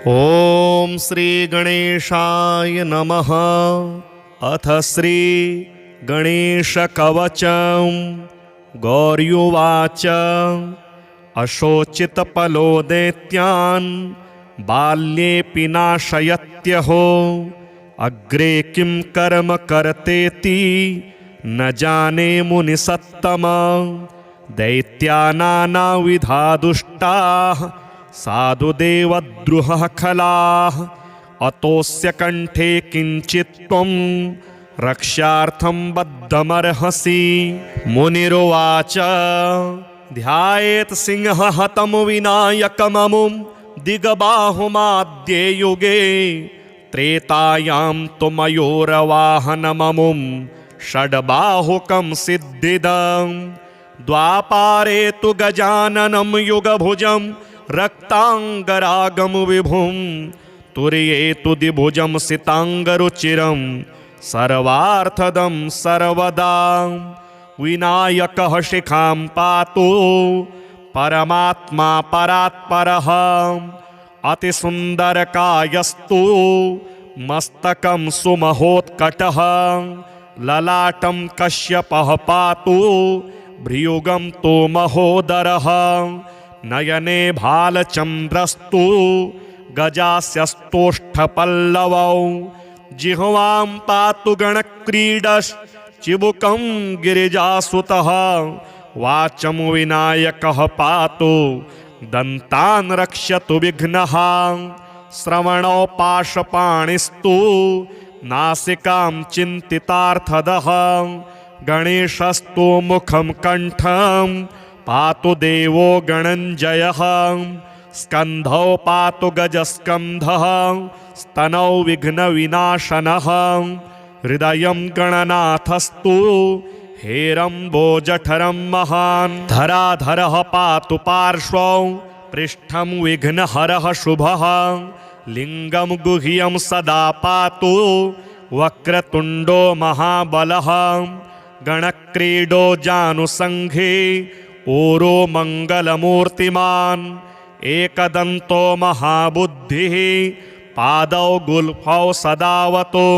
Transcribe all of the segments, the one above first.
ओम श्री गणेशाय नमः। अथ श्री गणेश कवचम। गौर्युवाच अशोचित पलो दैत्यान् बाल्येऽपि नाशयत्यहो। अग्रे किं कर्म करतेति न जाने मुनिसत्तमा। दैत्या नानाविधा दुष्टाः साधुदेवद्रुहः खलाः। अतोऽस्य कंठे किंचित् त्वं रक्षार्थं बद्धमर्हसि। मुनिरुवाच ध्यायेत् सिंह हतं विनायकममुं दिग्बाहुमाद्ये युगे। त्रेतायां तु मयूरवाहनममुं षड्बाहुकं सिद्धिदम्। द्वापारे तु गजाननं युगभुजं रक्तांगरागं विभुं। तुर्ये तु द्विभुजं सितांगरुचिरं सर्वार्थदं सर्वदा। विनायकः शिखां पातु परमात्मा परात्परः। अतिसुन्दरकायस्तु मस्तकं सुमहोत्कटः। ललाटं कश्यपः पातु भ्रियुगं तो महोदरः। नयने भालचन्द्रस्तु गजास्यस्तोष्ठपल्लवौ। जिह्वां पातु गणक्रीडश्चिबुकं गिरिजासुतः। वाचं विनायकः पातु दन्तान् रक्षतु विघ्नः। श्रवणौ पाशपाणिस्तु नासिकां चिन्तितार्थदः। गणेशस्तु मुखं कंठं पातु देवो गणञ्जयः। स्कन्धौ पातु गजस्कन्धः स्तनौ विघ्नविनाशनः। हृदयं गणनाथस्तु हेरम्बोजठरं महान्। धराधरः पातु पार्श्वौ पृष्ठं विघ्नहरः शुभः। लिङ्गं गुह्यं सदा पातु वक्रतुण्डो महाबलः। गणक्रीडो जानुसंघे ओरो मंगलमूर्तिमान्। एकदन्तो महाबुद्धिः पादौ गुल्फौ सदावतो।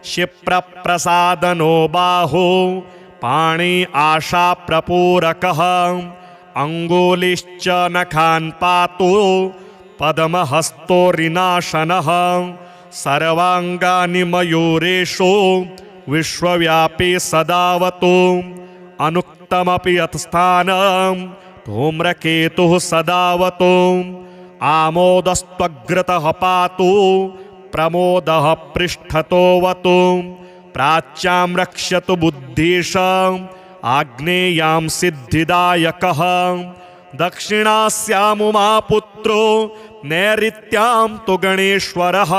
क्षिप्रप्रसादनो बाहु पाणि आशाप्रपूरकः। अङ्गुलिश्च नखान् पातु पद्महस्तो ऋणाशनः। सर्वांगानि मयूरेषु विश्वव्यापी सदावतु। अनुक्तमपि यत्स्थानं धूम्रकेतुः सदावतु। आमोदस्त्वग्रतः पातु प्रमोदः पृष्ठतोऽवतु। प्राच्यां रक्षतु बुद्धिशम् आग्नेयां सिद्धिदायकः। दक्षिणास्यामुमापुत्रो नैऋत्यां तु गणेश्वरः।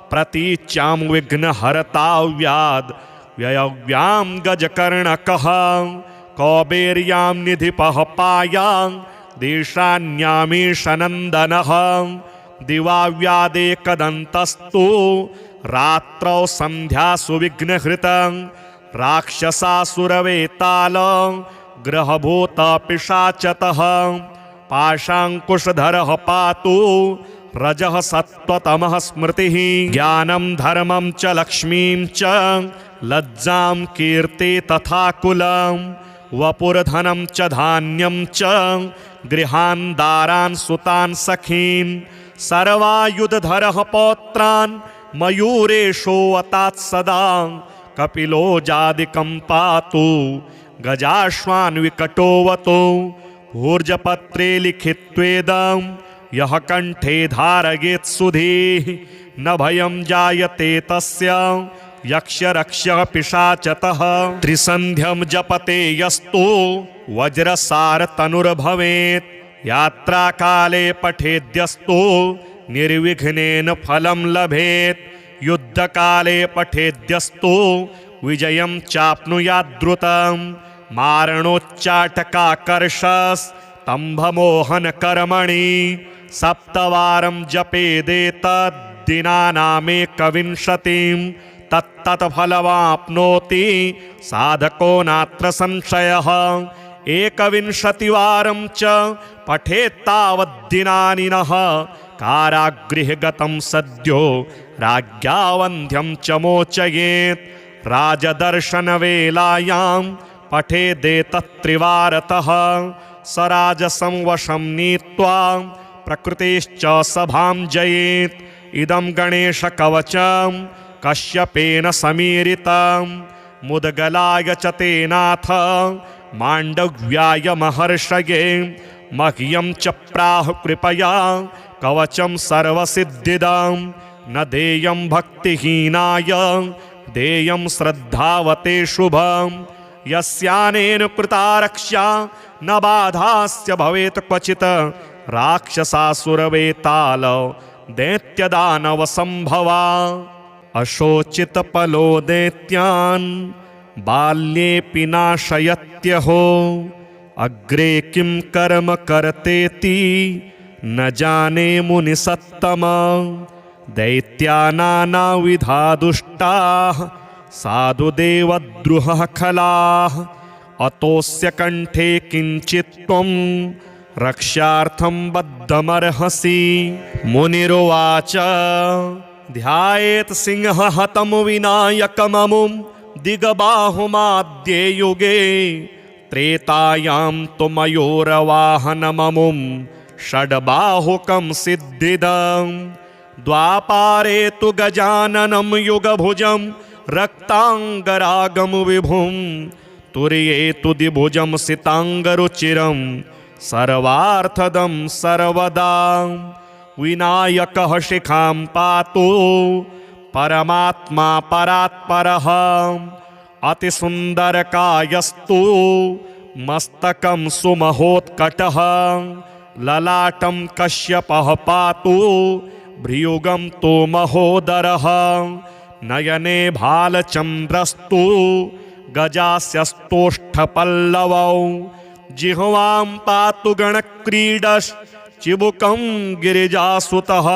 प्रतीच्यां विघ्नहर्ताव्याद् व्ययव्यां गजकर्णकः। कौबेर्यां निधिपः पायां देशान्यामीशनन्दनः। दिवाव्यादेकदन्तस्तु रात्रौ सन्ध्यासु विघ्नहृतं। राक्षसासुरवेताल ग्रहभूतपिशाचतः। पाशाङ्कुशधरः पातु रजः सत्त्वतमः स्मृतिः। ज्ञानं धर्मं च लक्ष्मीं च लज्जां कीर्ति तथा कुलं। वपुर्धनं च धान्यं च गृहान् दारान् सुतान् सखीन्। सर्वायुधधरः पौत्रान् मयूरेशो अतात् सदा। कपिलो जादिकं पातु गजाश्वान् विकटोऽवतु। ऊर्जपत्रे लिखित्वेदं यः कंठे धारयेत् सुधीः। न भयं जायते तस्य यक्षरक्ष्यः पिशाचतः। त्रिसन्ध्यं जपते यस्तु वज्रसारतनुर्भवेत्। यात्राकाले पठेद्यस्तु निर्विघ्नेन फलं लभेत्। युद्धकाले पठेद्यस्तु विजयं चाप्नुयाद्द्रुतं। मारणोच्चाटकाकर्षस्तम्भमोहनकर्मणि। सप्तवारं जपेदेतद्दिनानामेकविंशतिं। तत्तत्फलमाप्नोति साधको नात्र संशयः। एकविंशतिवारं च पठेत्तावद्दिनानि नः कारागृहगतं सद्यो राज्ञा वन्ध्यं च मोचयेत् राजदर्शनवेलायां पठेदेतत्त्रिवारतः स राजसं वशं नीत्वा प्रकृतेश्च सभां जयेत् इदं गणेशकवचं कश्यपेन समीरितं मुद्गलाय च तेनाथ माण्डव्याय महर्षये मह्यं च प्राह कृपया कवचं सर्वसिद्धिदं न देयं भक्तिहीनाय देयं श्रद्धावते शुभं यस्यानेन कृता रक्षा न बाधास्य भवेत् क्वचित् राक्षसासुरवेताल दैत्यदानवसम्भवा अशोचितपलो दैत्यान् बाल्येऽपि नाशयत्यहो अग्रे किं कर्म कर्तेति न जाने मुनिसत्तमा दैत्या नानाविधा दुष्टाः साधुदेवद्रुहः खलाः अतोऽस्य कण्ठे किञ्चित् त्वं रक्षार्थं बद्धमर्हसि मुनिरुवाच ध्यायेत् सिंहहतं विनायकममुं दिग्बाहुमाद्ये युगे त्रेतायां तु मयूरवाहनममुं षड्बाहुकं सिद्धिदं द्वापारे तु गजाननं युगभुजं रक्ताङ्गरागं विभुं तुर्ये तु द्विभुजं सिताङ्गरुचिरं सर्वार्थदं सर्वदा विनायकः शिखां पातु परमात्मा परात्परः अतिसुन्दरकायस्तु मस्तकं सुमहोत्कटः ललाटं कश्यपः पातु भ्रियुगं तु महोदरः नयने भालचन्द्रस्तु गजास्यस्तोष्ठपल्लवौ जिह्वां पातु गणक्रीडश्चिबुकं गिरिजासुतः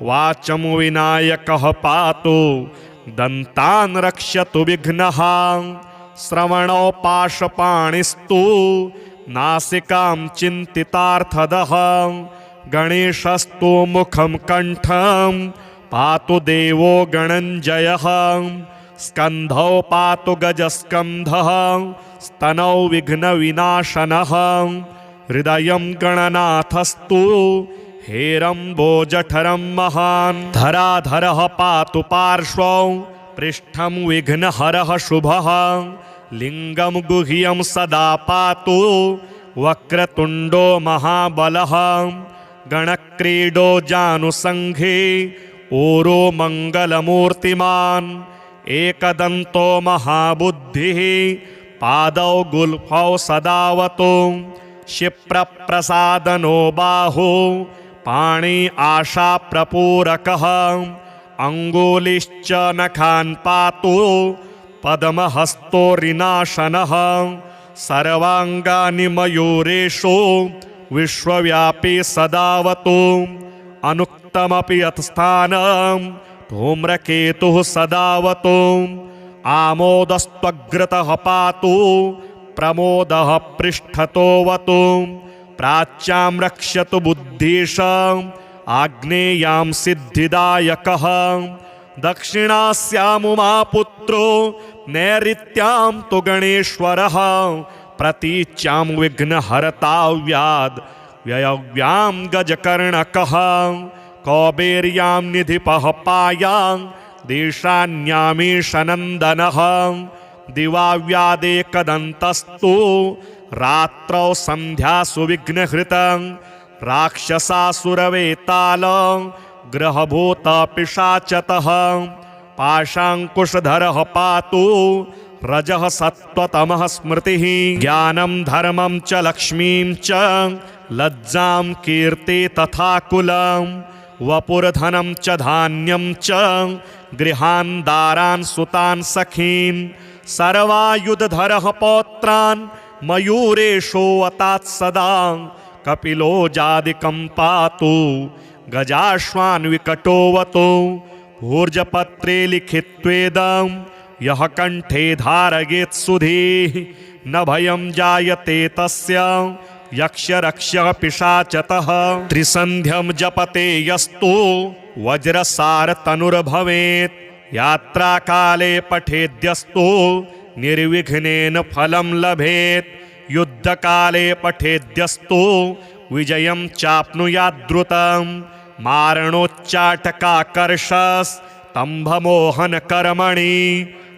वाचं विनायकः पातु दन्तान् रक्षतु विघ्नः श्रवणौ पाशपाणिस्तु नासिकां चिन्तितार्थदः गणेशस्तु मुखं कण्ठं पातु देवो गणञ्जयः स्कन्धौ पातु गजस्कन्धः स्तनौ विघ्नविनाशनः हृदयं गणनाथस्तु हेरम्बोजठरं महान् धराधरः पातु पार्श्वौ पृष्ठं विघ्नहरः शुभः लिङ्गं गुह्यं सदा पातु वक्रतुण्डो महाबलः गणक्रीडो जानुसङ्घे ऊरो मङ्गलमूर्तिमान् एकदन्तो महाबुद्धिः पादौ गुल्फौ सदावतो क्षिप्रप्रसादनो बाहु पाणि आशाप्रपूरकः अङ्गुलिश्च नखान् पातु पद्महस्तो ऋणाशनः सर्वाङ्गानि मयूरेषु विश्वव्यापी सदावतु अनुक्तमपि यत्स्थानं धूम्रकेतुः सदावतु आमोदस्त्वग्रतः पातु प्रमोदः पृष्ठतोऽवतु प्राच्यां रक्षतु बुद्धिशं आग्नेयां सिद्धिदायकः दक्षिणास्यामुमापुत्रो नैऋत्यां तु गणेश्वरः प्रतीच्यां विघ्नहर्ताव्याद् व्ययव्यां गजकर्णकः कौबेर्यां निधिपः पायां देशान्यामीशनन्दनः दिवाव्यादेकदन्तस्तु रात्रौ सन्ध्यासु विघ्नहृतं राक्षसासुरवेताल ग्रहभूतपिशाचतः पाशाङ्कुशधरः पातु रजः सत्त्वतमः स्मृतिः ज्ञानं धर्मं च लक्ष्मीं च लज्जां कीर्ति तथा कुलं वपुर्धनं च धान्यं च गृहान् दारान् सुतान् सखीन् सर्वायुधधरः पौत्रान् मयूरेशोऽवतात् सदा कपिलो जादिकं पातु गजाश्वान् विकटोऽवतु भूर्जपत्रे लिखित्वेदं यः कण्ठे धारयेत् सुधीः न भयं जायते तस्य यक्ष पिशाचतः त्रिसन्ध्यं जपते यस्तु वज्रसारतनुर्भवेत् यात्राकाले पठेद्यस्तु निर्विघ्नेन फलं लभेत् युद्धकाले पठेद्यस्तु विजयं चाप्नुयाद्रुतं मारणोच्चाटकाकर्षस्तम्भमोहनकर्मणि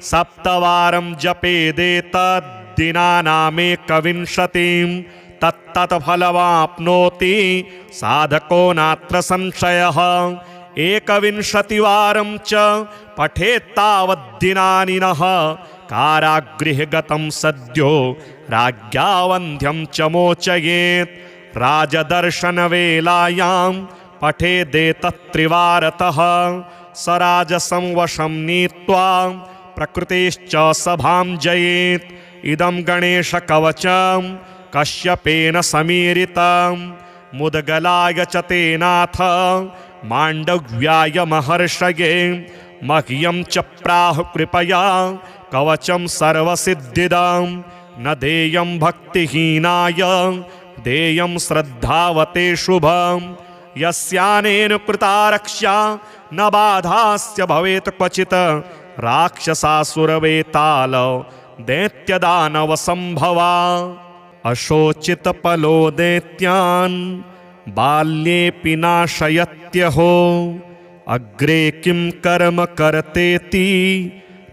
सप्तवारं जपेदेतद्दिनानामेकविंशतिं तत्तत्फलमाप्नोति साधको नात्र संशयः एकविंशतिवारं च पठेत्तावद्दिनानि नः कारागृहे गतं सद्यो राज्ञा वन्ध्यं च मोचयेत् राजदर्शनवेलायां पठेदेतत्त्रिवारतः स राजसं वशं नीत्वा प्रकृतेश्च सभां जयेत् इदं गणेशकवचं कश्यपेन समीरितं मुद्गलाय च तेनाथ माण्डव्याय महर्षये मह्यं च प्राह कृपया कवचं सर्वसिद्धिदं न देयं भक्तिहीनाय देयं श्रद्धावते शुभं यस्यानेन कृता रक्षा न बाधास्य भवेत् क्वचित् राक्षसासुरवेताल दैत्यदानवसम्भवा अशोचितपलो दैत्यान् बाल्येऽपि नाशयत्यहो अग्रे किं कर्म कर्तेति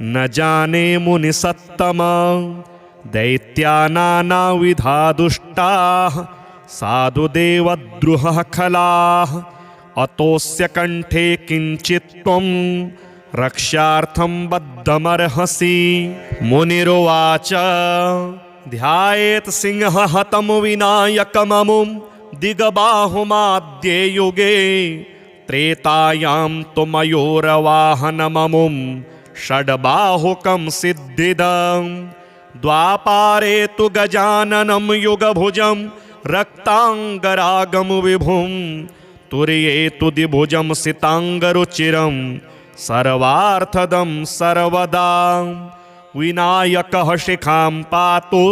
न जाने मुनिसत्तमा दैत्या नानाविधा दुष्टाः साधुदेवद्रुहः खलाः अतोऽस्य कण्ठे किञ्चित् त्वं रक्षार्थं बद्धमर्हसि मुनिरुवाच ध्यायेत् सिंहहतं विनायकममुं दिगबाहुमाद्ये युगे त्रेतायां तु मयूरवाहनममुं षड्बाहुकं सिद्धिदं द्वापारे तु गजाननं युगभुजं रक्ताङ्गरागं विभुं तुर्ये तु द्विभुजं सिताङ्गरुचिरं सर्वार्थदं सर्वदा विनायकः शिखां पातु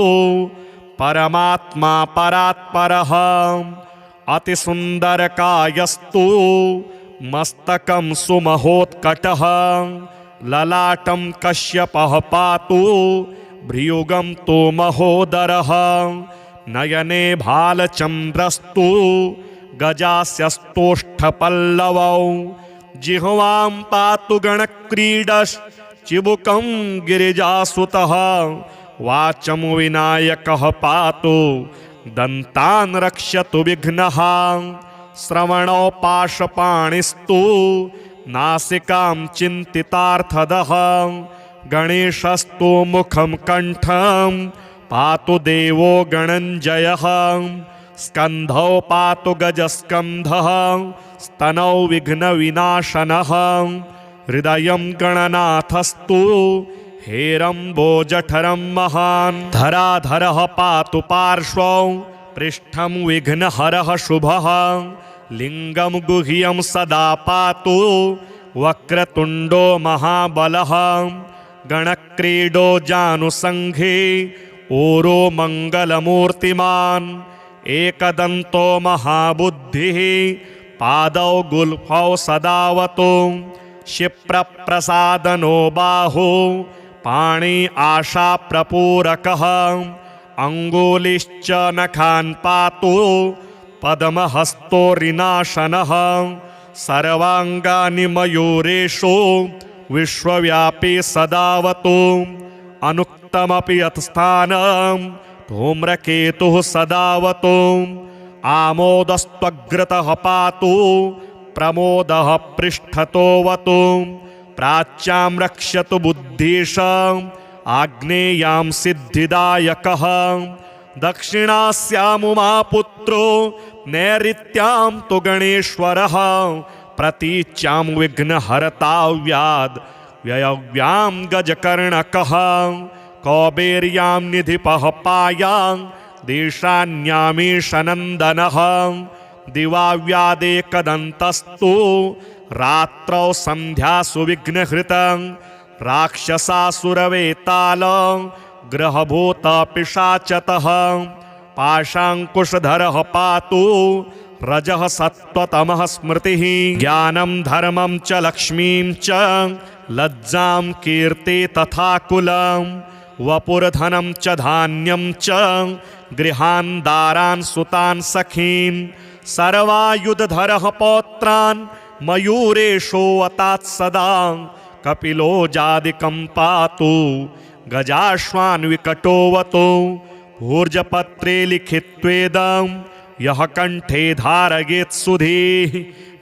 परमात्मा परात्परः अतिसुन्दरकायस्तु मस्तकं सुमहोत्कटः ललाटं कश्यपः पातु भ्रियुगं तु महोदरः नयने भालचन्द्रस्तु गजास्यस्तोष्ठपल्लवौ जिह्वां पातु गणक्रीडश्चिबुकं गिरिजासुतः वाचं विनायकः पातु दन्तान् रक्षतु विघ्नः श्रवणौ पाशपाणिस्तु नासिकां चिन्तितार्थदः गणेशस्तु मुखं कण्ठं पातु देवो गणञ्जयः स्कन्धौ पातु गजस्कन्धः स्तनौ विघ्नविनाशनः हृदयं गणनाथस्तु हेरम्बोजठरं महान् धराधरः पातु पार्श्वौ पृष्ठं विघ्नहरः शुभः लिङ्गं गुह्यं सदा पातु वक्रतुण्डो महाबलः गणक्रीडो जानुसङ्घे ऊरो मङ्गलमूर्तिमान् एकदन्तो महाबुद्धिः पादौ गुल्फौ सदावतो क्षिप्रप्रसादनो बाहु पाणि आशाप्रपूरकः अङ्गुलिश्च नखान् पातु पद्महस्तो रिनाशनः सर्वाङ्गानि मयूरेषु विश्वव्यापी सदावतु अनुक्तमपि यत्स्थानं धूम्रकेतुः सदावतु आमोदस्त्वग्रतः पातु प्रमोदः पृष्ठतोऽवतु प्राच्यां रक्षतु बुद्धिश आग्नेयां सिद्धिदायकः दक्षिणास्यामुमापुत्रो नैऋत्यां तु गणेश्वरः प्रतीच्यां विघ्नहर्ताव्याद् व्ययव्यां गजकर्णकः कौबेर्यां निधिपः पायां देशान्यामीशनन्दनः दिवाव्यादेकदन्तस्तु रात्रौ सन्ध्यासु विघ्नहृतं राक्षसासुरवेताल ग्रहभूतपिशाचतः पाशाङ्कुशधरः पातु रजः सत्त्वतमः स्मृतिः ज्ञानं धर्मं च लक्ष्मीं च लज्जां कीर्ति तथा कुलं वपुर्धनं च धान्यं च गृहान् दारान् सुतान् सखीन् सर्वायुधधरः पौत्रान् मयूरेशोऽवतात् सदा कपिलो जादिकं पातु गजाश्वान् विकटोऽवतु भूर्जपत्रे लिखित्वेदं यः कण्ठे धारयेत् सुधीः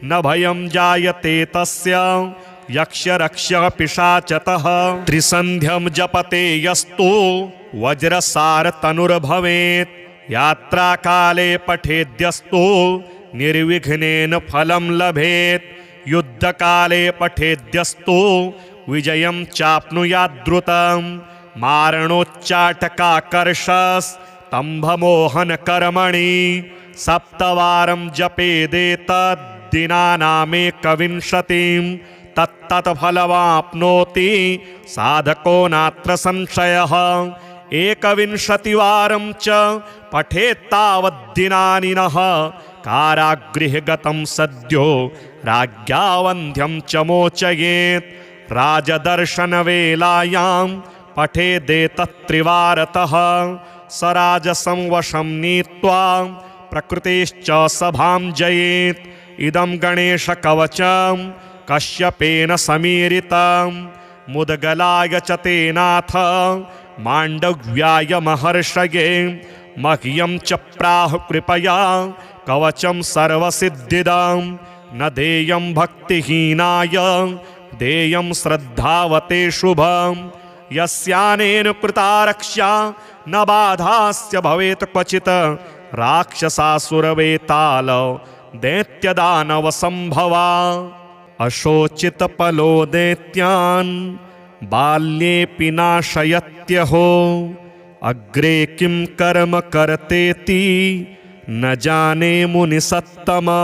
न भयं जायते तस्य यक्षरक्षः पिशाचतः त्रिसन्ध्यं जपते यस्तु वज्रसारतनुर्भवेत् यात्राकाले पठेद्यस्तु निर्विघ्नेन फलं लभेत् युद्धकाले पठेद्यस्तु विजयं चाप्नुयाद्रुतं मारणोच्चाटकाकर्षस्तम्भमोहनकर्मणि सप्तवारं जपेदेतद्दिनानामेकविंशतिं तत्तत्फलमाप्नोति साधको नात्र संशयः एकविंशतिवारं च पठेत्तावद्दिनानि नः कारागृहे गतं सद्यो राज्ञा वन्ध्यं च मोचयेत् राजदर्शनवेलायां पठेदेतत्त्रिवारतः स राजसं वशं नीत्वा प्रकृतेश्च सभां जयेत् इदं गणेशकवचं कश्यपेन समीरितं मुद्गलाय च तेनाथ माण्डव्याय महर्षये मह्यं च प्राह कृपया कवचं सर्वसिद्धिदं न देयं भक्तिहीनाय देयं श्रद्धावते शुभं यस्यानेन कृता रक्षा न बाधास्य भवेत् क्वचित् राक्षसासुरवेताल दैत्यदानवसम्भवा अशोचितपलो दैत्यान् बाल्येऽपि नाशयत्यहो अग्रे किं कर्म कर्तेति न जाने मुनिसत्तमा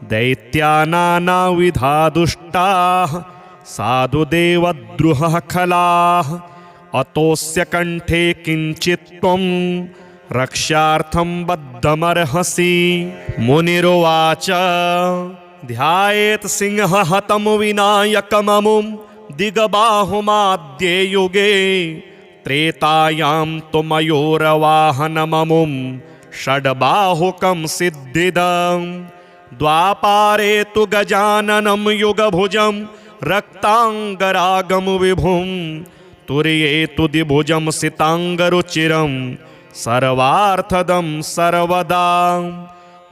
दैत्यानानाविधा दुष्टाः साधुदेवद्रुहः खलाः अतोऽस्य कण्ठे किञ्चित् त्वं रक्षार्थं बद्धमर्हसि मुनिरुवाच ध्यायेत् सिंहहतं विनायकममुं दिगबाहुमाद्ये युगे त्रेतायां तु मयूरवाहनममुं षड्बाहुकं सिद्धिदं द्वापारे तु गजाननं युगभुजं रक्ताङ्गरागं विभुं तुर्ये तु द्विभुजं सिताङ्गरुचिरं सर्वार्थदं सर्वदा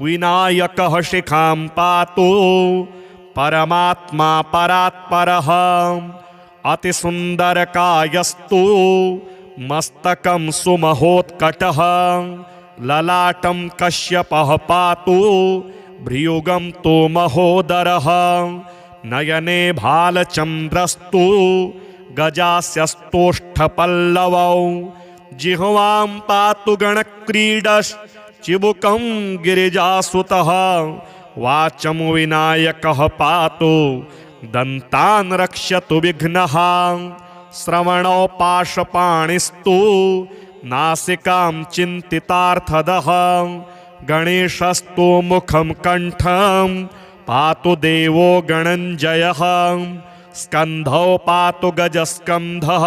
विनायकः शिखां पातु परमात्मा परात्परः अतिसुन्दरकायस्तु मस्तकं सुमहोत्कटः ललाटं कश्यपः पातु भ्रियुगं तु महोदरः नयने भालचन्द्रस्तु गजास्यस्तोष्ठपल्लवौ जिह्वां पातु गणक्रीडश्चिबुकं गिरिजासुतः वाचं विनायकः पातु दन्तान् रक्षतु विघ्नः श्रवणौ पाशपाणिस्तु नासिकां चिन्तितार्थदः गणेशस्तु मुखं कण्ठं पातु देवो गणञ्जयः स्कन्धौ पातु गजस्कन्धः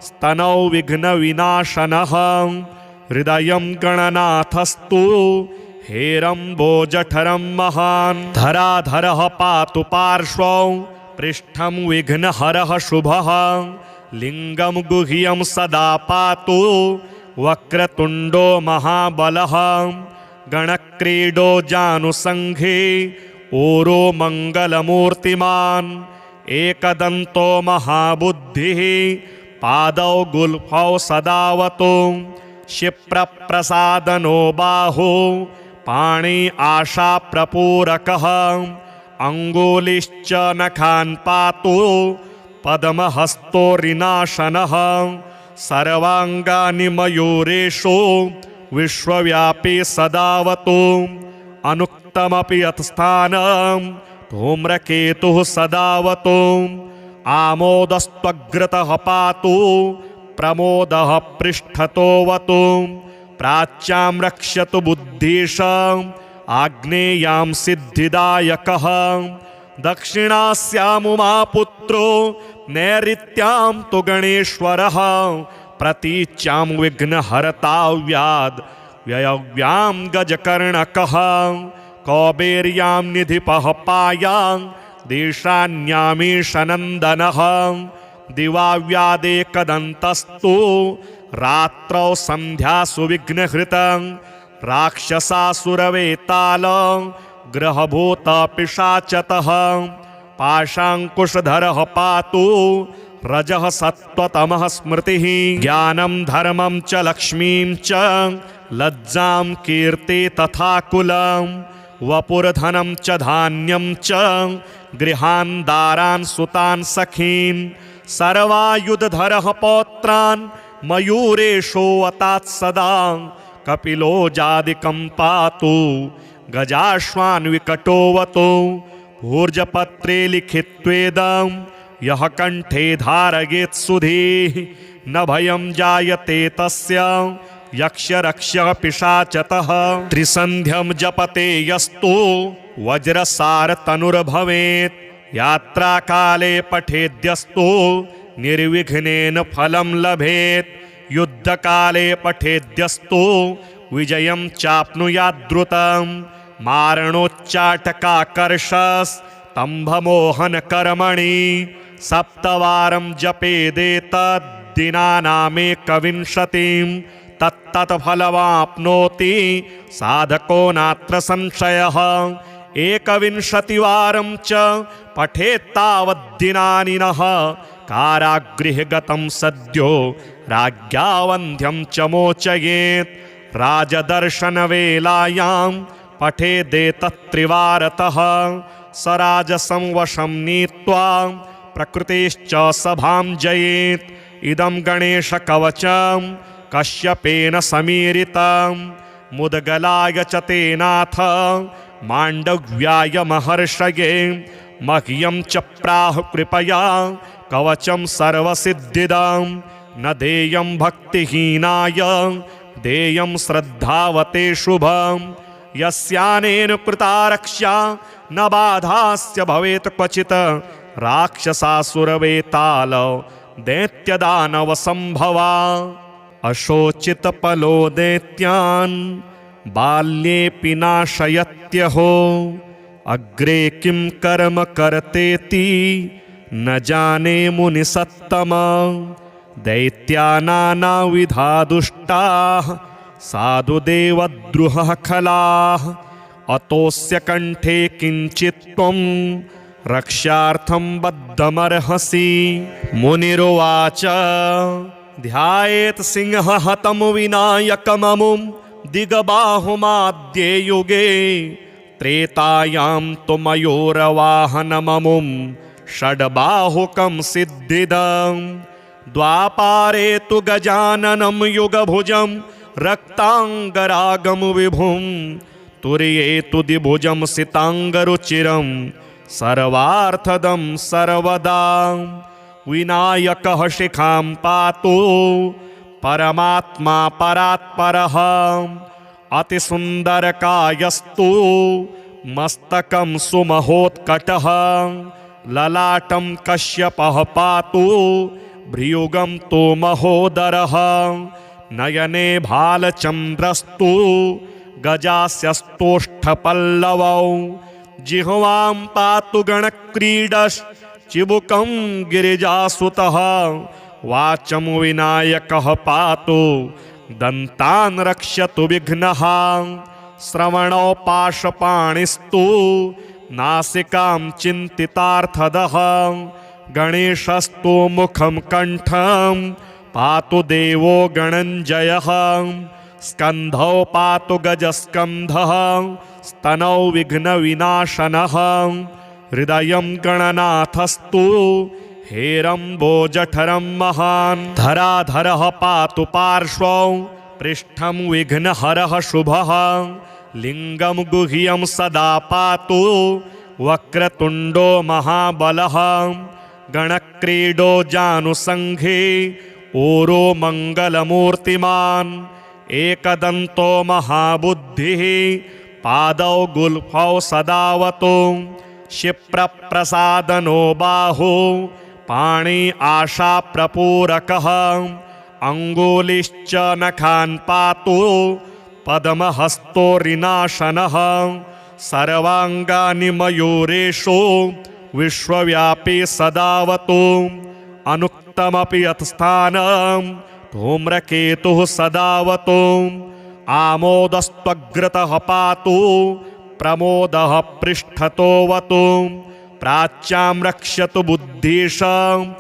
स्तनौ विघ्नविनाशनः हृदयं गणनाथस्तु हेरम्बोजठरं महान् धराधरः पातु पार्श्वौ पृष्ठं विघ्नहरः शुभः लिङ्गं गुह्यं सदा पातु वक्रतुण्डो महाबलः गणक्रीडो जानुसङ्घे ओरो मङ्गलमूर्तिमान् एकदन्तो महाबुद्धिः पादौ गुल्फौ सदावतु क्षिप्रप्रसादनो बाहु पाणि आशाप्रपूरकः अङ्गुलिश्च नखान् पातु पद्महस्तो ऋणाशनः सर्वाङ्गानि मयूरेषु विश्वव्यापी सदावतु अनुक्तमपि यत्स्थानं धूम्रकेतुः सदावतु आमोदस्त्वग्रतः पातु प्रमोदः पृष्ठतोऽवतु प्राच्यां रक्षतु बुद्धीश आग्नेयां सिद्धिदायकः दक्षिणास्यामुमापुत्रो नैऋत्यां तु गणेश्वरः प्रतीच्यां विघ्नहर्ताव्याद् व्ययव्यां गजकर्णकः कौबेर्यां निधिपः पायां देशान्यामीशनन्दनः दिवाव्यादेकदन्तस्तु रात्रौ सन्ध्यासु विघ्नहृतं राक्षसासुरवेताल ग्रहभूतपिशाचतः पाशाङ्कुशधरः पातु रजः सत्त्वतमः स्मृतिः ज्ञानं धर्मं च लक्ष्मीं च लज्जां कीर्ति तथा कुलं वपुर्धनं च धान्यं च गृहान् दारान् सुतान् सखीन् सर्वायुधधरः पौत्रान् मयूरेशोऽवतात् सदा कपिलो जादिकं पातु गजाश्वान् विकटोऽवतु भूर्जपत्रे लिखित्वेदं यः कण्ठे धारयेत् सुधीः न भयं जायते तस्य यक्षरक्षः पिशाचतः त्रिसन्ध्यं जपते यस्तु वज्रसारतनुर्भवेत् यात्राकाले पठेद्यस्तु निर्विघ्नेन फलं लभेत् युद्धकाले पठेद्यस्तु विजयं चाप्नुयाद्रुतं मारणोच्चाटकाकर्षस्तम्भमोहनकर्मणि सप्तवारं जपेदेतद्दिनानामेकविंशतिं तत्तत्फलमाप्नोति साधको नात्र संशयः एकविंशतिवारं च पठेत्तावद्दिनानि नः कारागृहगतं सद्यो राज्ञा वन्ध्यं च मोचयेत् राजदर्शनवेलायां पठेदेतत्त्रिवारतः स राजसं वशं नीत्वा प्रकृतेश्च सभां जयेत् इदं गणेशकवचं कश्यपेन समीरितं मुद्गलाय च तेनाथ माण्डव्याय महर्षये मह्यं च प्राह कृपया कवचं सर्वसिद्धिदं न देयं भक्तिहीनाय देयं श्रद्धावते शुभं यस्यानेन कृता रक्षा न बाधास्य भवेत् क्वचित् राक्षसासुरवेताल दैत्यदानवसम्भवा अशोचितपलो दैत्यान् बाल्येऽपि नाशयत्यहो अग्रे किं कर्म कर्तेति न जाने मुनिसत्तम दैत्या नानाविधा दुष्टाः साधुदेवद्रुहः खलाः अतोऽस्य कण्ठे किञ्चित् त्वं रक्षार्थं बद्धमर्हसि मुनिरुवाच ध्यायेत् सिंहहतं विनायकममुं दिगबाहुमाद्ये युगे त्रेतायां तु मयूरवाहनममुं षड्बाहुकं सिद्धिदं द्वापारे तु गजाननं युगभुजं रक्ताङ्गरागं विभुं तुर्ये तु द्विभुजं सिताङ्गरुचिरं सर्वार्थदं सर्वदा विनायकः शिखां पातु परमात्मा परात्परः अतिसुन्दरकायस्तु मस्तकं सुमहोत्कटः ललाटं कश्यपः पातु भ्रियुगं तु महोदरः नयने भालचन्द्रस्तु गजास्यस्तोष्ठपल्लवौ जिह्वां पातु गणक्रीडश्चिबुकं गिरिजासुतः वाचं विनायकः पातु दन्तान् रक्षतु विघ्नः श्रवणौ पाशपाणिस्तु नासिकां चिन्तितार्थदः गणेशस्तु मुखं कण्ठं पातु देवो गणञ्जयः स्कन्धौ पातु गजस्कन्धः स्तनौ विघ्नविनाशनः हृदयं गणनाथस्तु हेरम्बोजठरं महान् धराधरः पातु पार्श्वौ पृष्ठं विघ्नहरः शुभः लिङ्गं गुह्यं सदा पातु वक्रतुण्डो महाबलः गणक्रीडो जानुसङ्घे ओरो मङ्गलमूर्तिमान् एकदन्तो महाबुद्धिः पादौ गुल्फौ सदावतो क्षिप्रप्रसादनो बाहु पाणि आशाप्रपूरकः अङ्गुलिश्च नखान् पातु पद्महस्तोरिनाशनः सर्वाङ्गानि मयूरेषु विश्वव्यापी सदावतु अनुक्तमपि यत्स्थानं धूम्रकेतुः सदावतु आमोदस्त्वग्रतः पातु प्रमोदः पृष्ठतोऽवतु प्राच्यां रक्षतु बुद्धिशाम्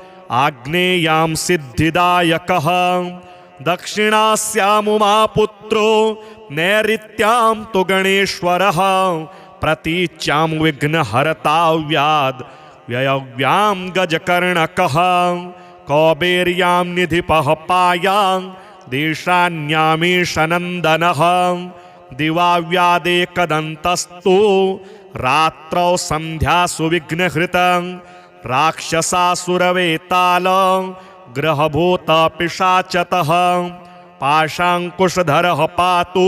आग्नेयां सिद्धिदायकः दक्षिणास्यामुमापुत्रो नैऋत्यां तु गणेश्वरः प्रतीच्यां विघ्नहर्ताव्याद् व्ययव्यां गजकर्णकः कौबेर्यां निधिपः पायां देशान्यामीशनन्दनः दिवाव्यादेकदन्तस्तु रात्रौ सन्ध्यासु विघ्नहृतं राक्षसासुरवेताल ग्रहभूतपिशाचतः पाशाङ्कुशधरः पातु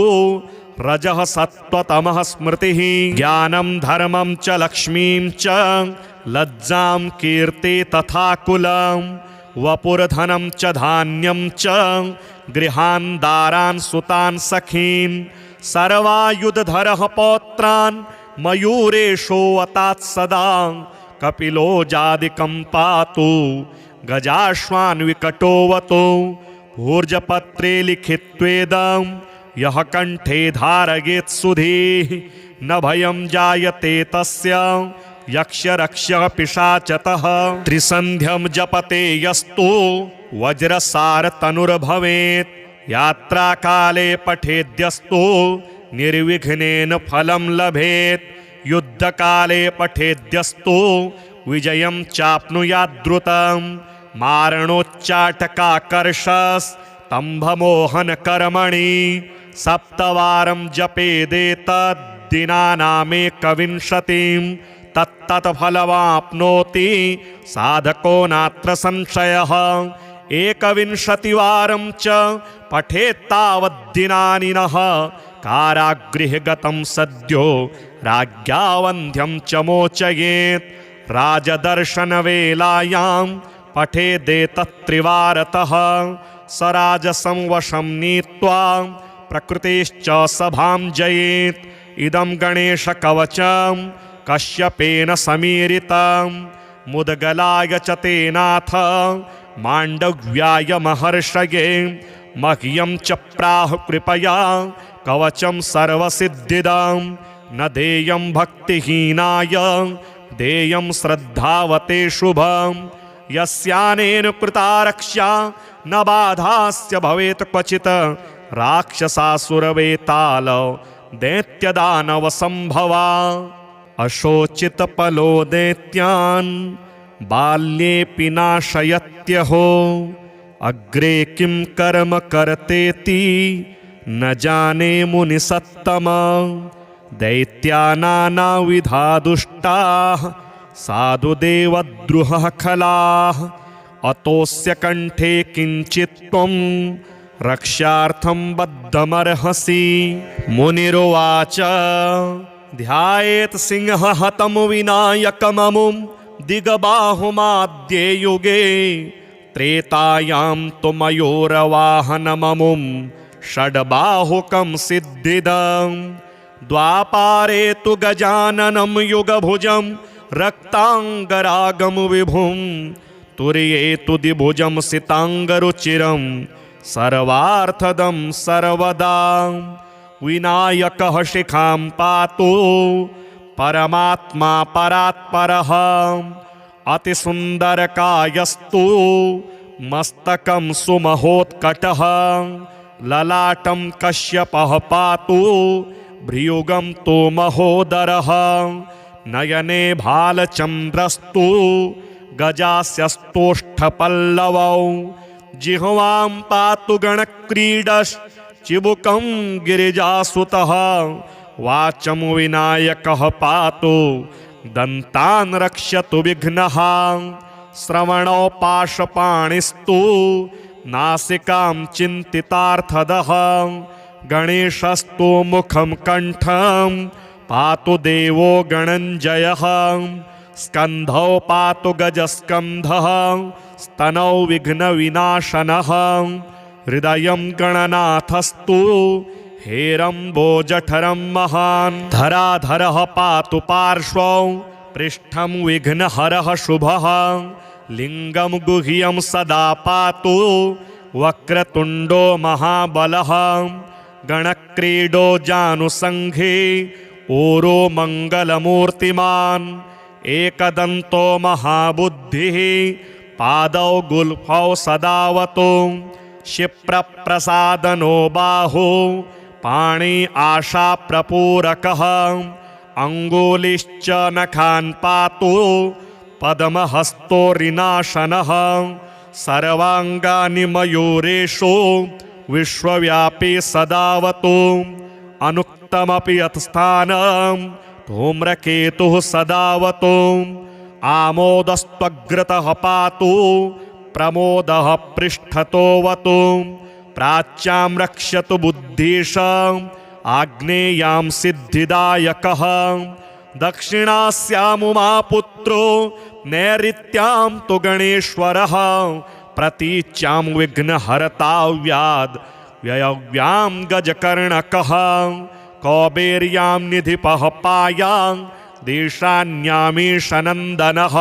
रजः सत्त्वतमः स्मृतिः ज्ञानं धर्मं च लक्ष्मीं च लज्जां कीर्ति तथा कुलं वपुर्धनं च धान्यं च गृहान् दारान् सुतान् सखीन् सर्वायुधधरः पौत्रान् मयूरेशोऽवतात् सदा कपिलो जादिकं पातु गजाश्वान् विकटोऽवतु भूर्जपत्रे लिखित्वेदं यः कण्ठे धारयेत् सुधीः न भयं जायते तस्य यक्षरक्षः पिशाचतः त्रिसन्ध्यं जपते यस्तु वज्रसारतनुर्भवेत् यात्राकाले पठेद्यस्तु निर्विघ्नेन फलं लभेत् युद्धकाले पठेद्यस्तु विजयं चाप्नुयाद्रुतं मारणोच्चाटकाकर्षस्तम्भमोहनकर्मणि सप्तवारं जपेदेतद्दिनानामेकविंशतिं तत्तत्फलमाप्नोति साधको नात्र संशयः एकविंशतिवारं च पठेत्तावद्दिनानि नः कारागृहगतं सद्यो राज्ञा वन्ध्यं च मोचयेत् राजदर्शनवेलायां पठेदेतत्त्रिवारतः स राजसं वशं नीत्वा प्रकृतेश्च सभां जयेत् इदं गणेशकवचं कश्यपेन समीरितं मुद्गलाय च तेनाथ माण्डव्याय महर्षये मह्यं च प्राह कृपया कवचं सर्वसिद्धिदं न देयं भक्तिहीनाय देयं श्रद्धावते शुभं यस्यानेन कृता रक्षा न बाधास्य भवेत् क्वचित् राक्षसासुरवेताल दैत्यदानवसम्भवा अशोचितपलो दैत्यान् बाल्येऽपि नाशयत्यहो अग्रे किं कर्म कर्तेति न जाने मुनिसत्तमा दैत्या नानाविधा दुष्टाः साधुदेवद्रुहः खलाः अतोऽस्य कण्ठे किञ्चित् त्वं रक्षार्थं बद्धमर्हसि मुनिरुवाच ध्यायेत् सिंहहतं विनायकममुं दिग्बाहुमाद्ये युगे त्रेतायां तु मयूरवाहनममुं षड्बाहुकं सिद्धिदं द्वापारे तु गजाननं युगभुजं रक्ताङ्गरागं विभुं तुर्ये तु द्विभुजं सिताङ्गरुचिरं सर्वार्थदं सर्वदा विनायकः शिखां पातु परमात्मा परात्परः अतिसुन्दरकायस्तु मस्तकं सुमहोत्कटः ललाटं कश्यपः पातु भ्रियुगं तु महोदरः नयने भालचन्द्रस्तु गजास्यस्तोष्ठपल्लवौ जिह्वां पातु गणक्रीडश्चिबुकं गिरिजासुतः वाचं विनायकः पातु दन्तान् रक्षतु विघ्नः श्रवणौ पाशपाणिस्तु नासिकां चिन्तितार्थदः गणेशस्तु मुखं कण्ठं पातु देवो गणञ्जयः स्कन्धौ पातु गजस्कन्धः स्तनौ विघ्नविनाशनः हृदयं गणनाथस्तु हेरम्बोजठरं महान् धराधरः पातु पार्श्वौ पृष्ठं विघ्नहरः शुभः लिङ्गं गुह्यं सदा पातु वक्रतुण्डो महाबलः गणक्रीडो जानुसङ्घे ऊरो मङ्गलमूर्तिमान् एकदन्तो महाबुद्धिः पादौ गुल्फौ सदावतो क्षिप्रप्रसादनो बाहु पाणि आशाप्रपूरकः अङ्गुलिश्च नखान् पातु पद्महस्तोरिनाशनः सर्वाङ्गानि मयूरेषु विश्वव्यापी सदावतु अनुक्तमपि यत्स्थानं धूम्रकेतुः सदावतु आमोदस्त्वग्रतः पातु प्रमोदः पृष्ठतोऽवतु प्राच्यां रक्षतु बुद्धिश आग्नेयां सिद्धिदायकः दक्षिणास्यामुमापुत्रो नैऋत्यां तु गणेश्वरः प्रतीच्यां विघ्नहर्ताव्याद् व्ययव्यां गजकर्णकः कौबेर्यां निधिपः पायां देशान्यामीशनन्दनः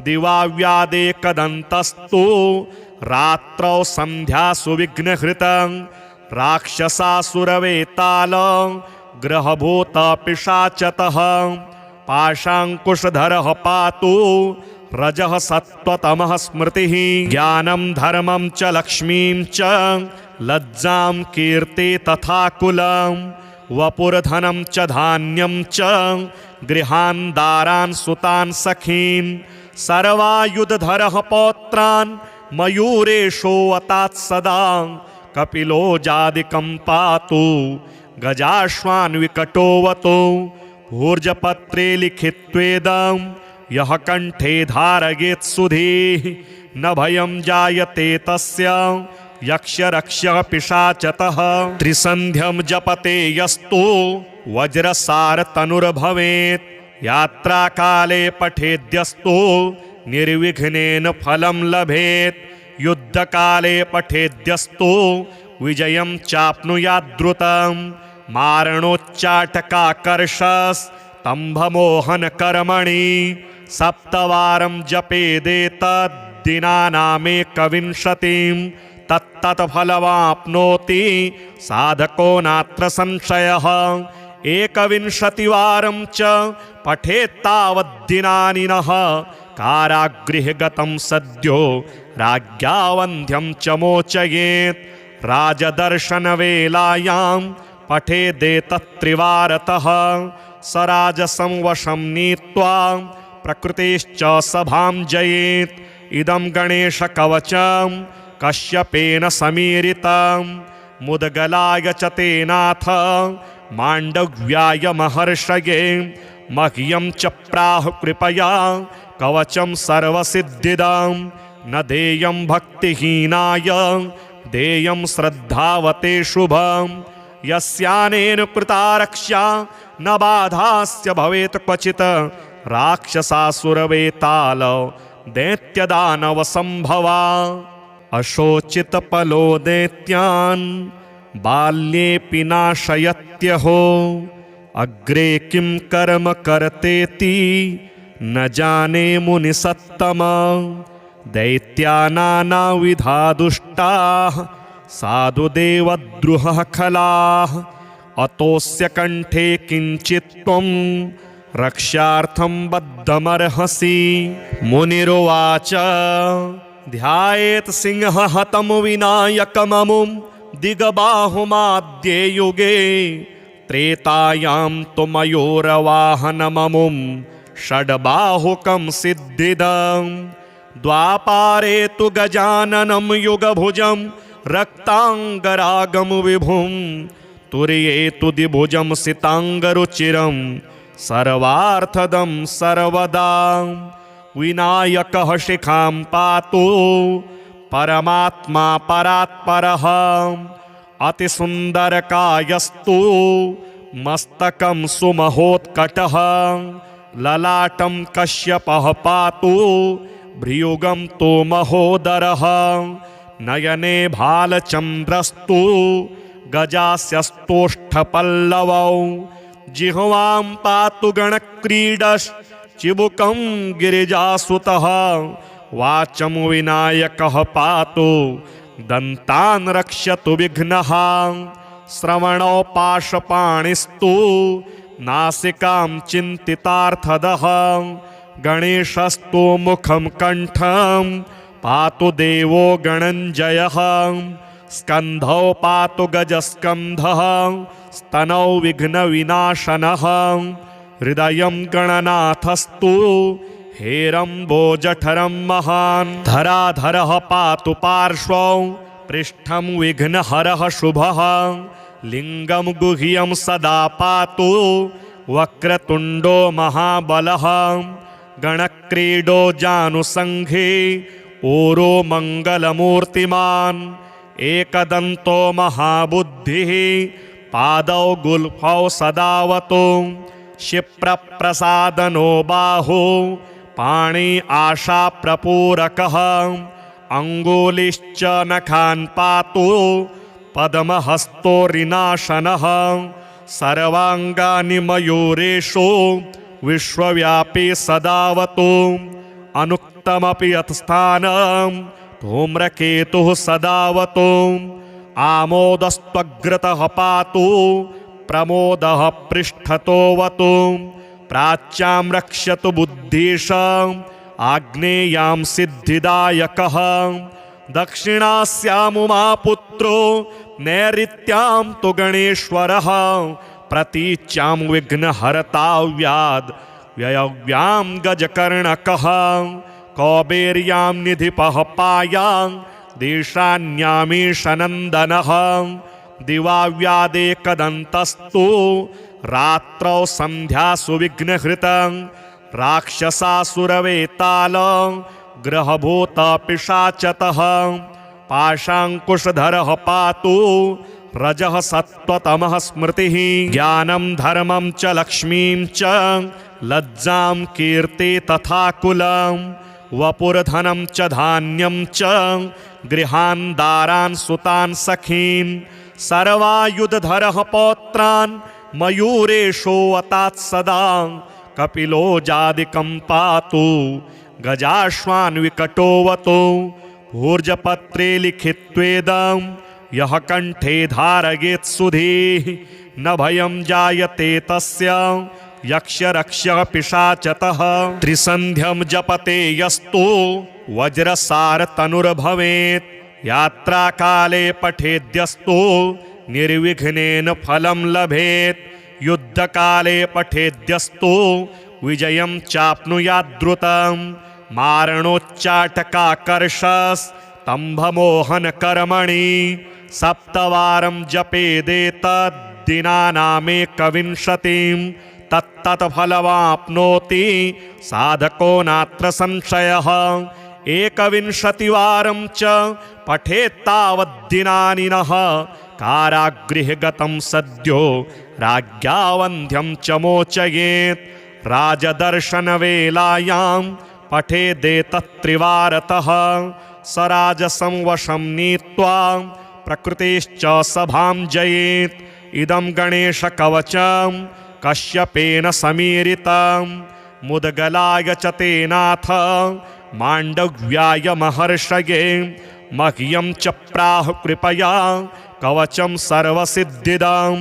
दिवाव्यादेकदन्तस्तु रात्रौ सन्ध्यासु विघ्नहृतं राक्षसासुरवेताल ग्रहभूतपिशाचतः पाशाङ्कुशधरः पातु रजः सत्त्वतमः स्मृतिः ज्ञानं धर्मं च लक्ष्मीं च लज्जां कीर्ति तथा कुलं वपुर्धनं च धान्यं च गृहान् दारान् सुतान् सखीन् सर्वायुधधरः पौत्रान् मयूरेशोऽवतात् सदा कपिलो जादिकं पातु गजाश्वान् विकटोऽवतु भूर्जपत्रे लिखित्वेदं यः कण्ठे धारयेत् सुधीः न भयं जायते तस्य यक्षरक्ष्यः पिशाचतः त्रिसन्ध्यं जपते यस्तु वज्रसारतनुर्भवेत् यात्राकाले पठेद्यस्तु निर्विघ्नेन फलं लभेत् युद्धकाले पठेद्यस्तु विजयं चाप्नुयाद्द्रुतं मारणोच्चाटकाकर्षस्तम्भमोहनकर्मणि सप्तवारं जपेदेतद्दिनानामेकविंशतिं तत्तत्फलमाप्नोति साधको नात्र संशयः एकविंशतिवारं च पठेत्तावद्दिनानि नः कारागृहे गतं सद्यो राज्ञा वन्ध्यं च मोचयेत् राजदर्शनवेलायां पठेदेतत्त्रिवारतः स राजसं वशं नीत्वा प्रकृतेश्च सभां जयेत् इदं गणेशकवचं कश्यपेन समीरितं मुद्गलाय च तेनाथ माण्डव्याय महर्षये मह्यं च प्राह कृपया कवचं सर्वसिद्धिदं न देयं भक्तिहीनाय देयं श्रद्धावते शुभं यस्यानेन कृता रक्षा न बाधास्य भवेत् क्वचित् राक्षसासुरवेताल दैत्यदानवसम्भवा अशोचितपलो दैत्यान् बाल्येऽपि नाशयत्यहो अग्रे किं कर्म कर्तेति न जाने मुनिसत्तमा दैत्यानानाविधा दुष्टाः साधुदेवद्रुहः खलाः अतोऽस्य कण्ठे किञ्चित् त्वं रक्षार्थं बद्धमर्हसि मुनिरुवाच ध्यायेत् सिंहहतं विनायकममुं दिगबाहुमाद्ये युगे त्रेतायां तु मयूरवाहनममुं षड्बाहुकं सिद्धिदं द्वापारे तु गजाननं युगभुजं रक्ताङ्गरागं विभुं तुर्ये तु द्विभुजं सिताङ्गरुचिरं सर्वार्थदं सर्वदा विनायकः शिखां पातु परमात्मा परात्परः अतिसुन्दरकायस्तु मस्तकं सुमहोत्कटः ललाटं कश्यपः पातु भ्रियुगं तु महोदरः नयने भालचन्द्रस्तु गजास्यस्तोष्ठपल्लवौ जिह्वां पातु गणक्रीडश्चिबुकं गिरिजासुतः वाचं विनायकः पातु दन्तान् रक्षतु विघ्नः श्रवणौ पाशपाणिस्तु नासिकां चिन्तितार्थदः गणेशस्तु मुखं कण्ठं पातु देवो गणञ्जयः स्कन्धौ पातु गजस्कन्धः स्तनौ विघ्नविनाशनः हृदयं गणनाथस्तु हेरम्बोजठरं महान् धराधरः पातु पार्श्वौ पृष्ठं विघ्नहरः शुभः लिङ्गं गुह्यं सदा पातु वक्रतुण्डो महाबलः गणक्रीडो जानुसङ्घे ऊरो मङ्गलमूर्तिमान् एकदन्तो महाबुद्धिः पादौ गुल्फौ सदावतु क्षिप्रप्रसादनो बाहु पाणि आशाप्रपूरकः अङ्गुलिश्च नखान् पातु पद्महस्तो ऋणाशनः सर्वाङ्गानि मयूरेषु विश्वव्यापी सदावतु अनुक्तमपि यत्स्थानं धूम्रकेतुः सदावतु आमोदस्त्वग्रतः पातु प्रमोदः पृष्ठतोऽवतु प्राच्यां रक्षतु बुद्धिशाम् आग्नेयां सिद्धिदायकः दक्षिणास्यामुमापुत्रो नैऋत्यां तु गणेश्वरः प्रतीच्यां विघ्नहर्ताव्याद् व्ययव्यां गजकर्णकः कौबेर्यां निधिपः पायां देशान्यामीशनन्दनः दिवाव्यादेकदन्तस्तु रात्रौ सन्ध्यासु विघ्नहृतं राक्षसासुरवेताल ग्रहभूतपिशाचतः पाशाङ्कुशधरः पातु रजः सत्त्वतमः स्मृतिः ज्ञानं धर्मं च लक्ष्मीं च लज्जां कीर्ति तथा कुलं वपुर्धनं च धान्यं च गृहान् दारान् सुतान् सखीन् सर्वायुधधरः पौत्रान् मयूरेशोऽवतात् सदा कपिलो जादिकं पातु गजाश्वान् विकटोऽवतु भूर्जपत्रे लिखित्वेदं यः कण्ठे धारयेत् सुधीः न भयं जायते तस्य यक्षरक्षपिशाचतः त्रिसन्ध्यं जपते यस्तु वज्रसारतनुर्भवेत् यात्राकाले पठेद्यस्तु निर्विघ्नेन फलं लभेत् युद्धकाले पठेद्यस्तु विजयं चाप्नुयाद्रुतं मारणोच्चाटकाकर्षस्तम्भमोहनकर्मणि सप्तवारं जपेदेतद्दिनानामेकविंशतिं तत्तत्फलमाप्नोति साधको नात्र संशयः एकविंशतिवारं च पठेत्तावद्दिनानि नः कारागृहे गतं सद्यो राज्ञा वन्ध्यं च मोचयेत् राजदर्शनवेलायां पठेदेतत्त्रिवारतः स राजसं वशं नीत्वा प्रकृतेश्च सभां जयेत् इदं गणेशकवचं कश्यपेन समीरितं मुद्गलाय च तेनाथ माण्डव्याय महर्षये मह्यं च प्राह कृपया कवचं सर्वसिद्धिदं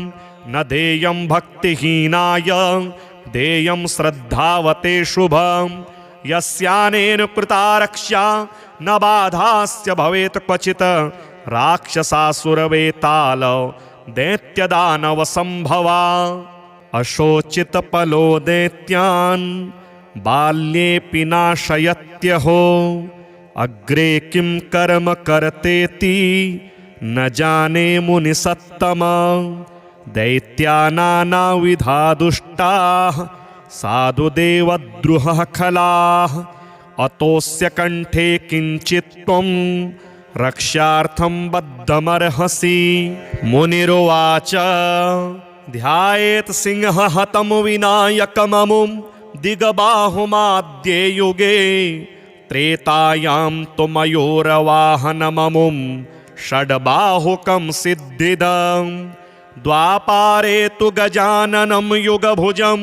न देयं भक्तिहीनाय देयं श्रद्धावते शुभं यस्यानेन कृता रक्षा न बाधास्य भवेत् क्वचित् राक्षसासुरवेताल दैत्यदानवसम्भवा अशोचितपलो दैत्यान् बाल्येऽपि नाशयत्यहो अग्रे किं कर्म कर्तेति न जाने मुनिसत्तमा दैत्यानानाविधा दुष्टाः साधुदेवद्रुहः खलाः अतोऽस्य कण्ठे किञ्चित् त्वं रक्षार्थं बद्धमर्हसि। मुनिरुवाच ध्यायेत् सिंहहतं विनायकममुं दिग्बाहुमाद्ये युगे त्रेतायां तु मयूरवाहनममुं षड्बाहुकं सिद्धिदं द्वापारे तु गजाननं युगभुजं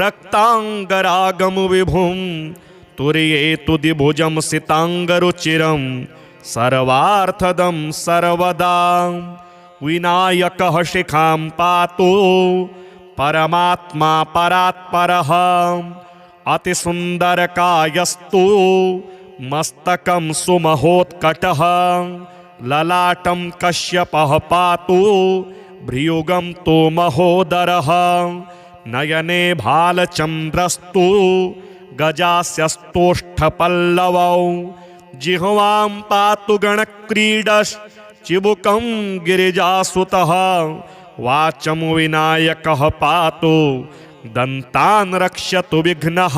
रक्ताङ्गरागं विभुं तुर्ये तु द्विभुजं सिताङ्गरुचिरं सर्वार्थदं सर्वदा। विनायकः शिखां पातु परमात्मा परात्परः अतिसुन्दरकायस्तु मस्तकं सुमहोत्कटः ललाटं कश्यपः पातु भ्रियुगं तु महोदरः नयने भालचन्द्रस्तु गजास्यस्तोष्ठपल्लवौ जिह्वां पातु गणक्रीडश्चिबुकं गिरिजासुतः वाचं विनायकः पातु दन्तान् रक्षतु विघ्नः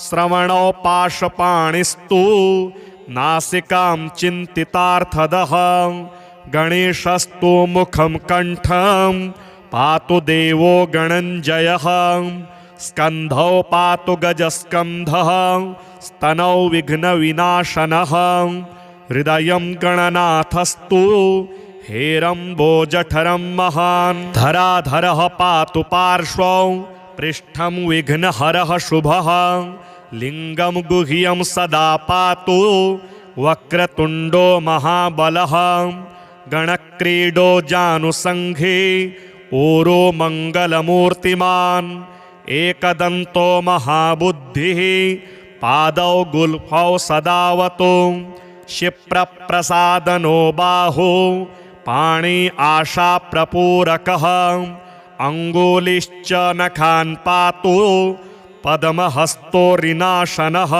श्रवणौ पाशपाणिस्तु नासिकां चिन्तितार्थदः गणेशस्तु मुखं कण्ठं पातु देवो गणञ्जयः स्कन्धौ पातु गजस्कन्धः स्तनौ विघ्नविनाशनः हृदयं गणनाथस्तु हेरम्बोजठरं महान् धराधरः पातु पार्श्वौ पृष्ठं विघ्नहरः शुभः लिङ्गं गुह्यं सदा पातु वक्रतुण्डो महाबलः गणक्रीडो जानुसङ्घे ऊरो मङ्गलमूर्तिमान् एकदन्तो महाबुद्धिः पादौ गुल्फौ सदावतो क्षिप्रप्रसादनो बाहु पाणि आशाप्रपूरकः अङ्गुलिश्च नखान् पातु पद्महस्तो ऋणाशनः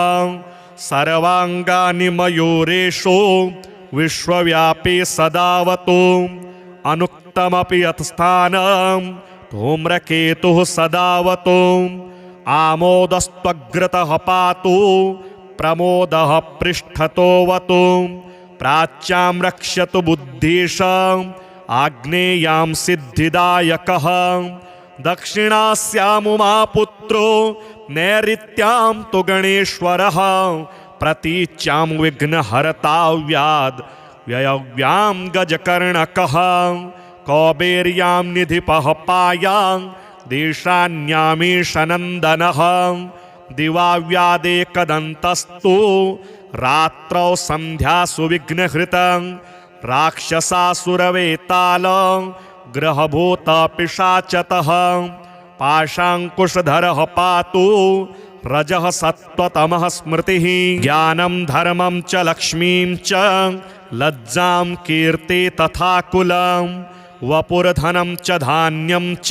सर्वाङ्गानि मयूरेषु विश्वव्यापी सदावतु अनुक्तमपि यत्स्थानं धूम्रकेतुः सदावतु आमोदस्त्वग्रतः पातु प्रमोदः पृष्ठतोऽवतु प्राच्यां रक्षतु बुद्धिशाम् आग्नेयां सिद्धिदायकः दक्षिणास्यामुमापुत्रो नैऋत्यां तु गणेश्वरः प्रतीच्यां विघ्नहर्ताव्याद् व्ययव्यां गजकर्णकः कौबेर्यां निधिपः पायां देशान्यामीशनन्दनः दिवाव्यादेकदन्तस्तु रात्रौ सन्ध्यासु विघ्नहृतं राक्षसासुरवेताल ग्रहभूतपिशाचतः पाशाङ्कुशधरः पातु रजः सत्त्वतमः स्मृतिः ज्ञानं धर्मं च लक्ष्मीं च लज्जां कीर्ति तथा कुलं वपुर्धनं च धान्यं च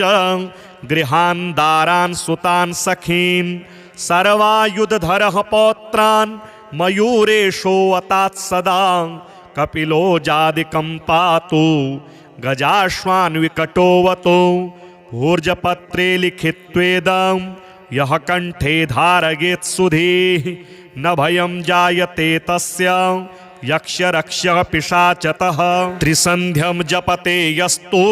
गृहान् दारान् सुतान् सखीन् सर्वायुधधरः पौत्रान् मयूरेशोऽवतात् सदा कपिलो जादिकं पातु गजाश्वान् विकटोऽवतु भूर्जपत्रे लिखित्वेदं यः कण्ठे धारयेत् सुधीः न भयं जायते तस्य यक्षरक्षः पिशाचतः त्रिसन्ध्यं जपते यस्तु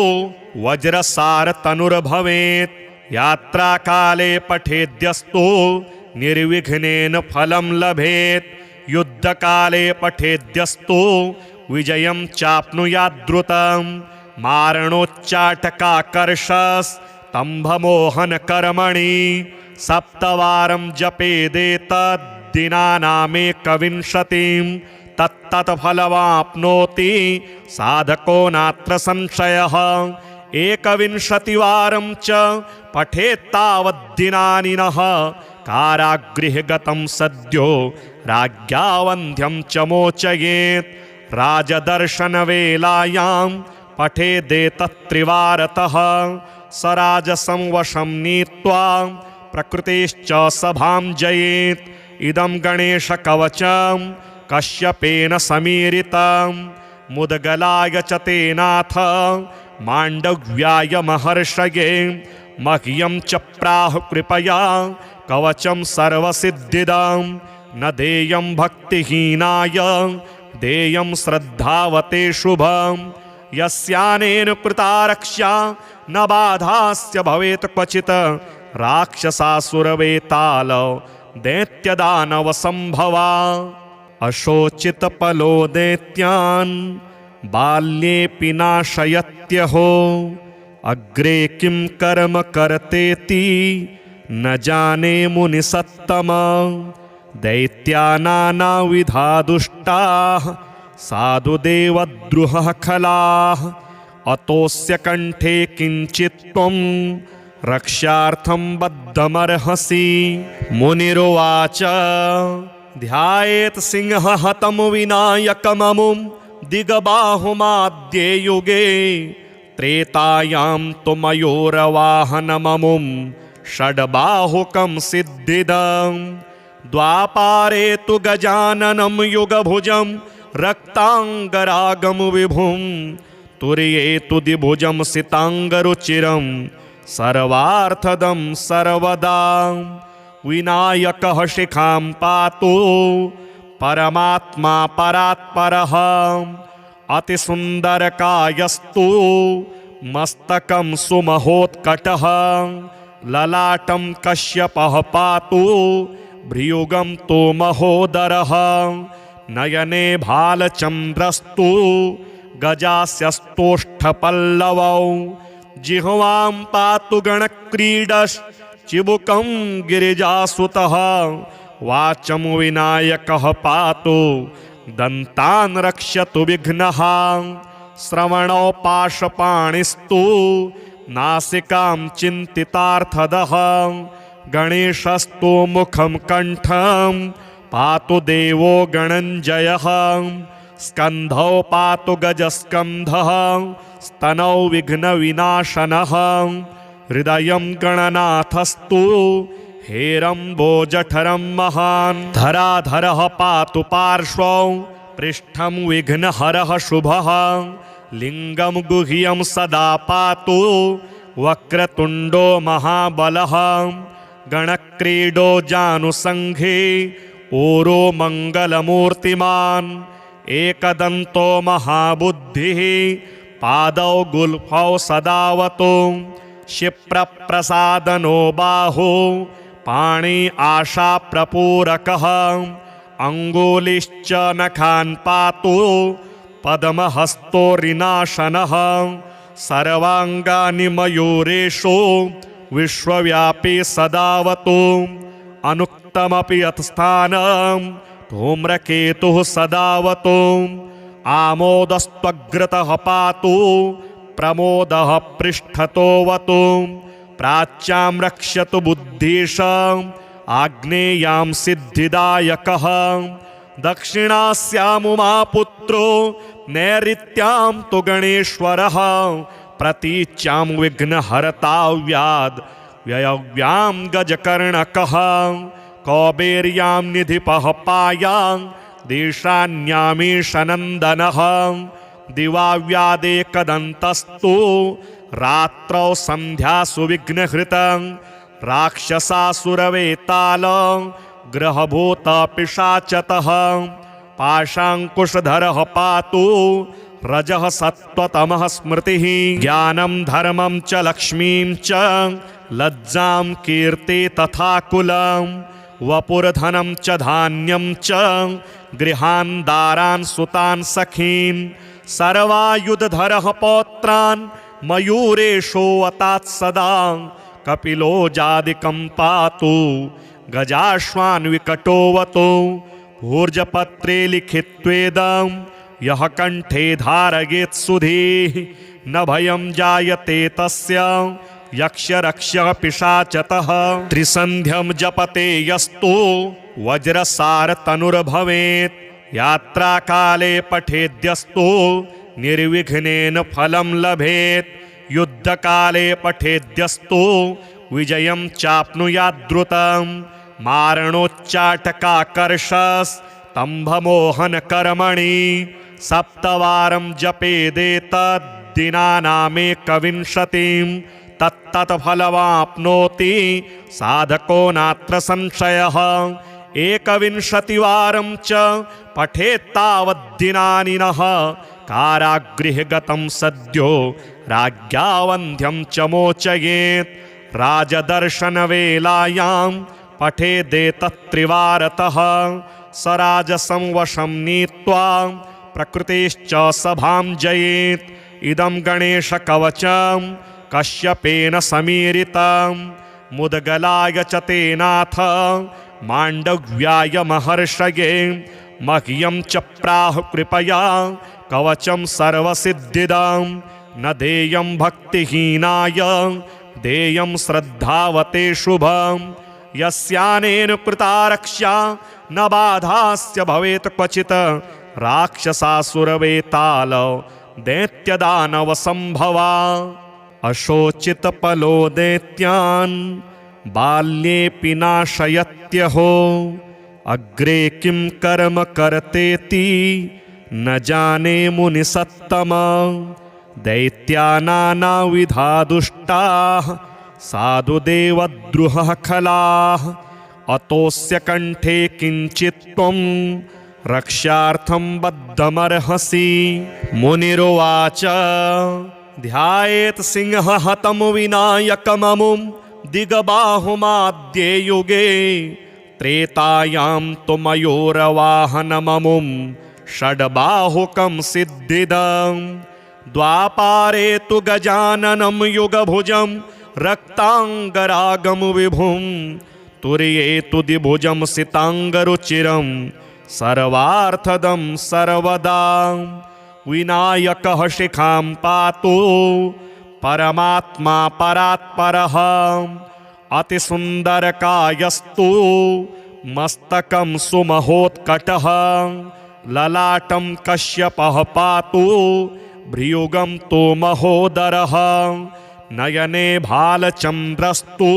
वज्रसारतनुर्भवेत् यात्राकाले पठेद्यस्तु निर्विघ्नेन फलं लभेत् युद्धकाले पठेद्यस्तु विजयं चाप्नुयाद्रुतं मारणोच्चाटकाकर्षस्तम्भमोहनकर्मणि सप्तवारं जपेदेतद्दिनानामेकविंशतिं तत्तत्फलमाप्नोति साधको नात्र संशयः एकविंशतिवारं च पठेत्तावद्दिनानि नः कारागृहे गतं सद्यो राज्ञा वन्ध्यं च मोचयेत् राजदर्शनवेलायां पठेदेतत्त्रिवारतः स राजसं वशं नीत्वा प्रकृतेश्च सभां जयेत् इदं गणेशकवचं कश्यपेन समीरितं मुद्गलाय च तेनाथ माण्डव्याय महर्षये मह्यं च प्राह कृपया कवचं सर्वसिद्धिदं न देयं भक्तिहीनाय देयं श्रद्धावते शुभं यस्यानेन कृता रक्षा न बाधास्य भवेत् क्वचित् राक्षसासुरवेताल दैत्यदानव संभवा अशोचितपलो दैत्यान् बाल्येऽपि नाशयत्यहो अग्रे किं कर्म करतेति न जाने मुनिसत्तमा दैत्यानानाविधा दुष्टाः साधुदेवद्रुहः खलाः अतोऽस्य कण्ठे किञ्चित् त्वं रक्षार्थं बद्धमर्हसि मुनिरुवाच ध्यायेत् सिंहहतं विनायकममुं दिगबाहुमाद्ये युगे त्रेतायां तु मयूरवाहनममुं षड्बाहुकं सिद्धिदम् द्वापारे तु गजाननं युगभुजं रक्ताङ्गरागं विभुं तुर्ये तु द्विभुजं सिताङ्गरुचिरं सर्वार्थदं सर्वदा विनायकः शिखां पातु परमात्मा परात्परः अतिसुन्दरकायस्तु मस्तकं सुमहोत्कटः ललाटं कश्यपः पातु भ्रियुगं तु महोदरः नयने भालचन्द्रस्तु गजास्यस्तोष्ठपल्लवौ जिह्वां पातु गणक्रीडश्चिबुकं गिरिजासुतः वाचं विनायकः पातु दन्तान् रक्षतु विघ्नः श्रवणौ पाशपाणिस्तु नासिकां चिन्तितार्थदः गणेशस्तु मुखं कण्ठं पातु देवो गणञ्जयः स्कन्धौ पातु गजस्कन्धः स्तनौ विघ्नविनाशनः हृदयं गणनाथस्तु हेरम्बोजठरं महान् धराधरः पातु पार्श्वौ पृष्ठं विघ्नहरः शुभः लिङ्गं गुह्यं सदा पातु वक्रतुण्डो महाबलः गणक्रीडो जानुसङ्घे ऊरो मङ्गलमूर्तिमान् एकदन्तो महाबुद्धिः पादौ गुल्फौ सदावतो क्षिप्रप्रसादनो बाहु पाणि आशाप्रपूरकः अङ्गुलिश्च नखान् पातु पद्महस्तो रिनाशनः सर्वाङ्गानि मयूरेषु विश्वव्यापी सदावतु अनुक्तमपि यत्स्थानं धूम्रकेतुः सदावतु आमोदस्त्वग्रतः पातु प्रमोदः पृष्ठतोऽवतु प्राच्यां रक्षतु बुद्धिश आग्नेयां सिद्धिदायकः दक्षिणास्यामुमापुत्रो नैऋत्यां तु गणेश्वरः प्रतीच्यां विघ्नहर्ताव्याद् व्ययव्यां गजकर्णकः कौबेर्यां निधिपः पायां देशान्यामीशनन्दनः दिवाव्यादेकदन्तस्तु रात्रौ सन्ध्यासु विघ्नहृतं राक्षसासुरवेताल ग्रहभूतपिशाचतः पाशाङ्कुशधरः पातु रजः सत्त्वतमः स्मृतिः ज्ञानं धर्मं च लक्ष्मीं च लज्जां कीर्ति तथा कुलं वपुर्धनं च धान्यं च गृहान् दारान् सुतान् सखीन् सर्वायुधधरः पौत्रान् मयूरेशोऽवतात् सदा कपिलो जादिकं पातु गजाश्वान् विकटोऽवतु भूर्जपत्रे लिखित्वेदं यः कण्ठे धारयेत् सुधीः न भयं जायते तस्य यक्षरक्षः पिशाचतः त्रिसन्ध्यं जपते यस्तु वज्रसारतनुर्भवेत् यात्राकाले पठेद्यस्तु निर्विघ्नेन फलं लभेत् युद्धकाले पठेद्यस्तु विजयं चाप्नुयाद्रुतं मारणोच्चाटकाकर्षस्तम्भमोहनकर्मणि सप्तवारं जपेदेतद्दिनानामेकविंशतिं तत्तत्फलमाप्नोति साधको नात्र संशयः एकविंशतिवारं च पठेत्तावद्दिनानि नः कारागृहे गतं सद्यो राज्ञा वन्ध्यं च मोचयेत् राजदर्शनवेलायां पठेदेतत्त्रिवारतः स राजसं वशं नीत्वा प्रकृतेश्च सभां जयेत् इदं गणेशकवचं कश्यपेन समीरितं मुद्गलाय च तेनाथ माण्डव्याय महर्षये मह्यं च प्राह कृपया कवचं सर्वसिद्धिदं न देयं भक्तिहीनाय देयं श्रद्धावते शुभं यस्यानेन कृता रक्षा न बाधास्य भवेत् क्वचित् राक्षसासुरवेताल दैत्यदानवसम्भवा अशोचितपलो दैत्यान् बाल्येऽपि नाशयत्यहो अग्रे किं कर्म कर्तेति न जाने मुनिसत्तम दैत्या नानाविधा दुष्टाः साधुदेवद्रुहः खलाः अतोऽस्य कण्ठे किञ्चित् त्वं रक्षार्थं बद्धमर्हसि मुनिरुवाच ध्यायेत् सिंहहतं विनायकममुं दिगबाहुमाद्ये युगे त्रेतायां तु मयूरवाहनममुं षड्बाहुकं सिद्धिदं द्वापारे तु गजाननं युगभुजं रक्ताङ्गरागं विभुं तुर्ये तु द्विभुजं सिताङ्गरुचिरं सर्वार्थदं सर्वदा विनायकः शिखां पातु परमात्मा परात्परः अतिसुन्दरकायस्तु मस्तकं सुमहोत्कटः ललाटं कश्यपः पातु भ्रियुगं तु महोदरः नयने भालचन्द्रस्तु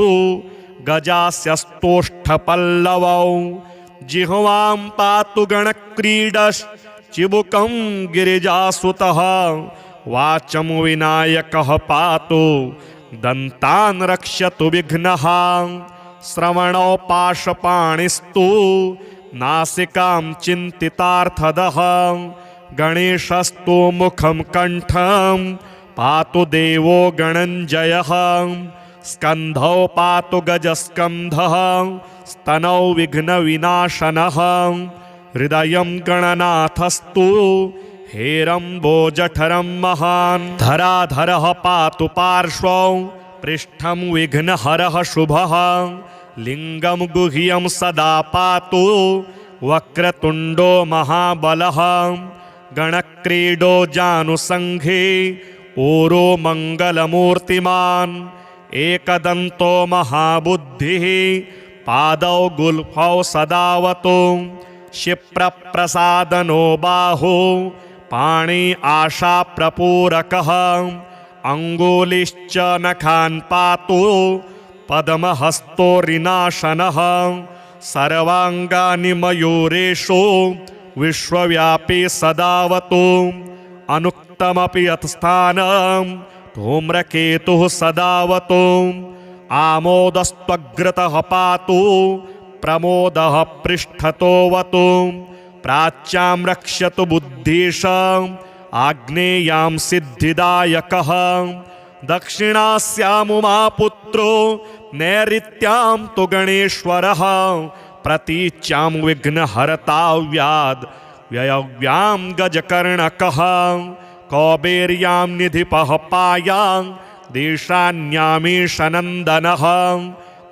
गजास्यस्तोष्ठपल्लवौ जिह्वां पातु गणक्रीडश्चिबुकं गिरिजासुतः वाचं विनायकः पातु दन्तान् रक्षतु विघ्नः श्रवणौ पाशपाणिस्तु नासिकां चिन्तितार्थदः गणेशस्तु मुखं कण्ठं पातु देवो गणञ्जयः स्कन्धौ पातु गजस्कन्धः स्तनौ विघ्नविनाशनः हृदयं गणनाथस्तु हेरम्बोजठरं महान् धराधरः पातु पार्श्वौ पृष्ठं विघ्नहरः शुभः लिङ्गं गुह्यं सदा पातु वक्रतुण्डो महाबलः गणक्रीडो जानुसङ्घे ऊरो मङ्गलमूर्तिमान् एकदन्तो महाबुद्धिः पादौ गुल्फौ सदावतु क्षिप्रप्रसादनो बाहु पाणि आशाप्रपूरकः अङ्गुलिश्च नखान् पातु पद्महस्तो रिनाशनः सर्वाङ्गानि मयूरेषु विश्वव्यापी सदावतु अनुक्तमपि यत्स्थानं धूम्रकेतुः सदावतु आमोदस्त्वग्रतः पातु प्रमोदः पृष्ठतोऽवतु प्राच्यां रक्षतु बुद्धिश आग्नेयां सिद्धिदायकः दक्षिणास्यामुमापुत्रो नैऋत्यां तु गणेश्वरः प्रतीच्यां विघ्नहर्ताव्याद् व्ययव्यां गजकर्णकः कौबेर्यां निधिपः पायां देशान्यामीशनन्दनः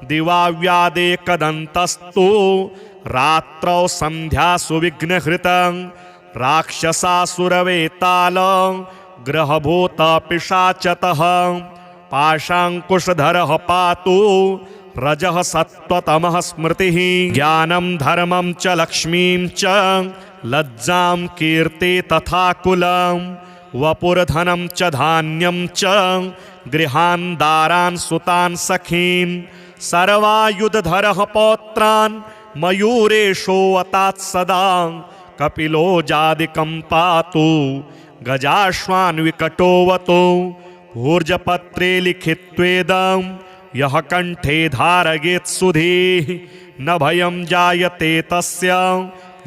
दिवाव्यादेकदन्तस्तु रात्रौ सन्ध्यासु विघ्नहृतं राक्षसासुरवेताल ग्रहभूतपिशाचतः पाशाङ्कुशधरः पातु रजः सत्त्वतमः स्मृतिः ज्ञानं धर्मं च लक्ष्मीं च लज्जां कीर्ति तथा कुलं वपुर्धनं च धान्यं च गृहान् दारान् सुतान् सखीन् सर्वायुधधरः पौत्रान् मयूरेशोऽवतात् सदा कपिलो जादिकं पातु गजाश्वान् विकटोऽवतु भूर्जपत्रे लिखित्वेदं यः कंठे धारयेत् सुधीः न भयं जायते तस्य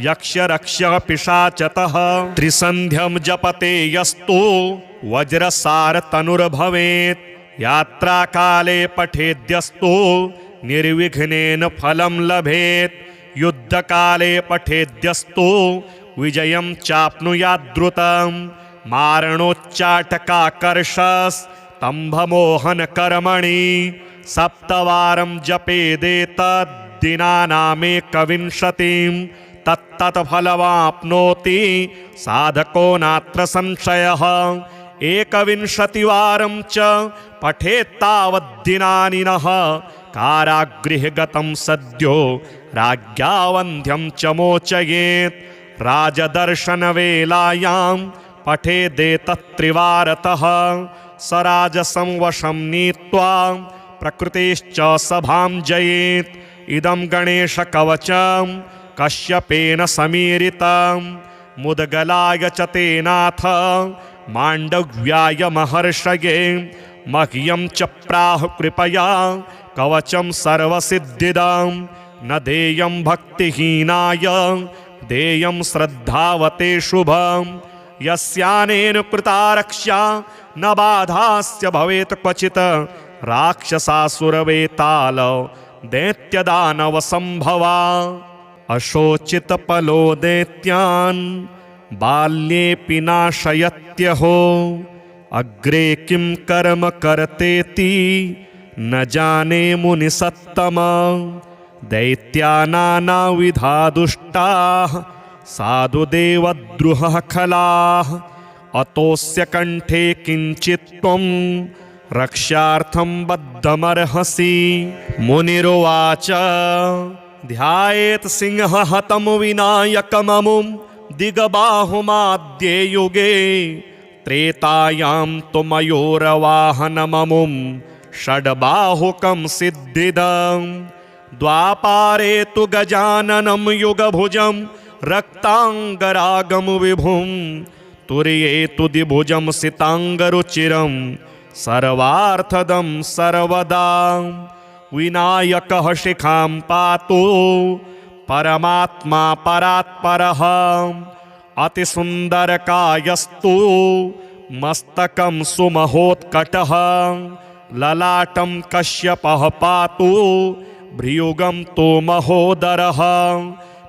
यक्षरक्षः पिशाचतः। त्रिसन्ध्यं जपते यस्तु वज्रसारतनुर्भवेत् यात्राकाले पठेद्यस्तु निर्विघ्नेन फलं लभेत्। युद्धकाले पठेद्यस्तु विजयं चाप्नुयाद्रुतं। मारणोच्चाटकाकर्षस्तम्भमोहनकर्मणि सप्तवारं जपेदेतद्दिनानामेकविंशतिं तत्तत्फलमाप्नोति साधको नात्र संशयः। एकविंशतिवारं च पठेत्तावद्दिनानि नः कारागृहगतं सद्यो राज्ञा वन्ध्यं च मोचयेत्। राजदर्शनवेलायां पठेदेतत्त्रिवारतः स राजसं वशं नीत्वा प्रकृतेश्च सभां जयेत्। इदं गणेशकवचं कश्यपेन समीरितं मुद्गलाय च तेनाथ माण्डव्याय महर्षये। मह्यं च प्राह कृपया कवचं सर्वसिद्धिदं न देयं भक्तिहीनाय देयं श्रद्धावते शुभं। यस्यानेन कृता रक्षा न बाधास्य भवेत् क्वचित् राक्षसासुरवेताल दैत्यदानवसम्भवा। अशोचितपलो दैत्यान् बाल्येऽपि नाशयत्यहो अग्रे किं कर्म कर्तेति न जाने मुनिसत्तमा। दैत्यानानाविधा दुष्टाः साधुदेवद्रुहः खलाः अतोऽस्य कंठे किञ्चित् त्वं रक्षार्थं बद्धमर्हसि। मुनिरुवाच ध्यायेत् सिंहहतं विनायकममुं दिग्बाहुमाद्ये युगे त्रेतायां तु मयूरवाहनममुं षड्बाहुकं सिद्धिदम्। द्वापारे तु गजाननं युगभुजं रक्तांगरागं विभुं तुर्ये तु द्विभुजं सितांगरुचिरं सर्वार्थदं सर्वदा। विनायकः शिखां पातु परमात्मा परात्परः अतिसुन्दरकायस्तु मस्तकं सुमहोत्कटः। ललाटं कश्यपः पातु भ्रियुगं तु महोदरः।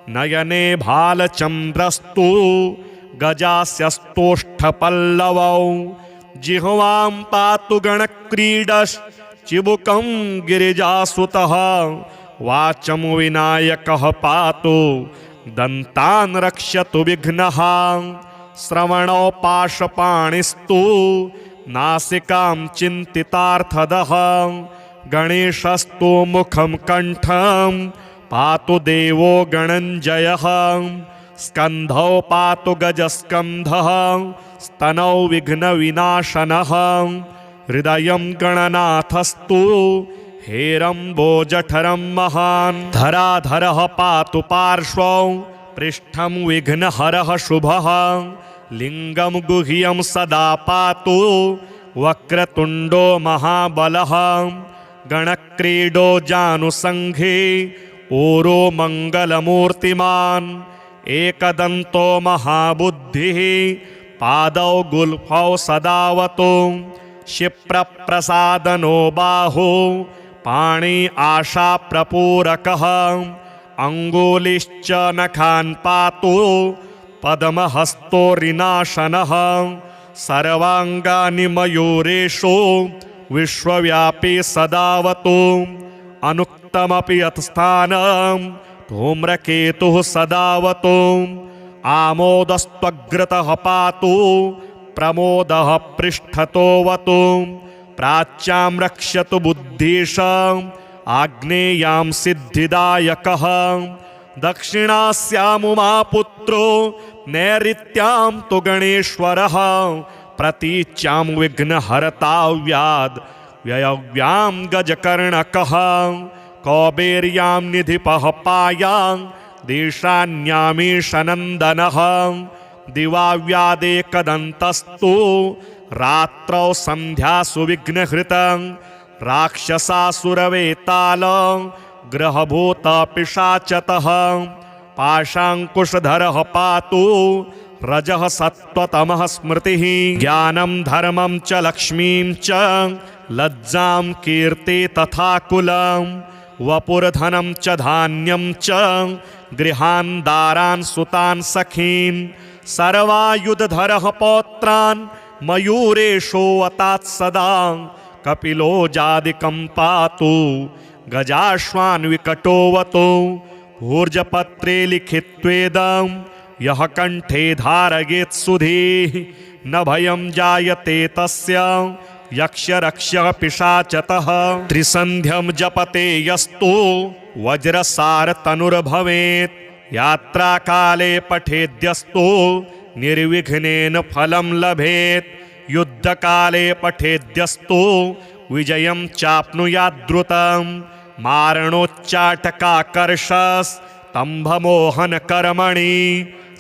नयने भालचन्द्रस्तु गजास्यस्तोष्ठपल्लवौ जिह्वां पातु गणक्रीडश्चिबुकं गिरिजासुतः। वाचं विनायकः पातु दन्तान् रक्षतु विघ्नः। श्रवणौ पाशपाणिस्तु नासिकां चिन्तितार्थदः। गणेशस्तु मुखं कण्ठं पातु देवो गणञ्जयः। स्कन्धौ पातु गजस्कन्धः स्तनौ विघ्नविनाशनः। हृदयं गणनाथस्तु हेरम्बोजठरं महान्। धराधरः पातु पार्श्वौ पृष्ठं विघ्नहरः शुभः। लिङ्गं गुह्यं सदा पातु वक्रतुण्डो महाबलः। गणक्रीडो जानुसङ्घे ऊरो मङ्गलमूर्तिमान्। एकदन्तो महाबुद्धिः पादौ गुल्फौ सदावतो। क्षिप्रप्रसादनो बाहु पाणि आशाप्रपूरकः। अङ्गुलिश्च नखान् पातु पद्महस्तो ऋणाशनः। सर्वाङ्गानि मयूरेषु विश्वव्यापी सदावतु। अनुक्तमपि यत्स्थानं धूम्रकेतुः सदावतु। आमोदस्त्वग्रतः पातु प्रमोदः पृष्ठतोऽवतु। प्राच्यां रक्षतु बुद्धिशम् आग्नेयां सिद्धिदायकः। दक्षिणास्यामुमापुत्रो नैऋत्यां तु गणेश्वरः। प्रतीच्यां विघ्नहर्ताव्याद् व्ययव्यां गजकर्णकः। कौबेर्यां निधिपः पायां देशान्यामीशनन्दनः। दिवाव्यादेकदन्तस्तु रात्रौ सन्ध्यासु विघ्नहृतं। राक्षसासुरवेताल ग्रहभूत पिशाचतः पाशाङ्कुशधरः पातु रजः सत्त्वतमः स्मृतिः ज्ञानं धर्मं च लक्ष्मीं च लज्जां कीर्ति तथा कुलं वपुर्धनं च धान्यं च गृहान् दारान् सुतान् सखीन् सर्वायुधधरः पौत्रान् मयूरेशोऽवतात् सदा कपिलो जादिकं पातु गजाश्वान् विकटोऽवतु ऊर्जपत्रे लिखित्वेदं यः कण्ठे धारयेत् सुधीः न भयं जायते तस्य यक्षरक्ष्यः पिशाचतः त्रिसन्ध्यं जपते यस्तु वज्रसारतनुर्भवेत् यात्राकाले पठेद्यस्तु निर्विघ्नेन फलं लभेत् युद्धकाले पठेद्यस्तु विजयं चाप्नुयाद्रुतं मारणोच्चाटकाकर्षस्तम्भमोहनकर्मणि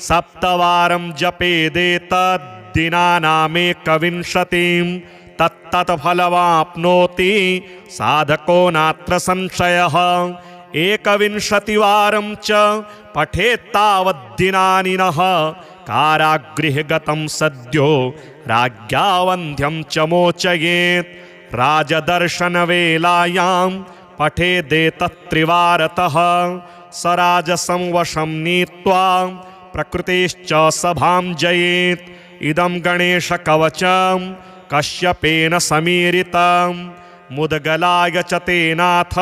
सप्तवारं जपेदेतद्दिनानामेकविंशतिं तत्तत्फलमाप्नोति साधको नात्र संशयः एकविंशतिवारं च पठेत्तावद्दिनानि नः कारागृहे गतं सद्यो राज्ञा वन्ध्यं च मोचयेत् राजदर्शनवेलायां पठेदेतत्त्रिवारतः स राजसं वशं नीत्वा प्रकृतेश्च सभां जयेत् इदं गणेशकवचं कश्यपेन समीरितं मुद्गलाय च तेनाथ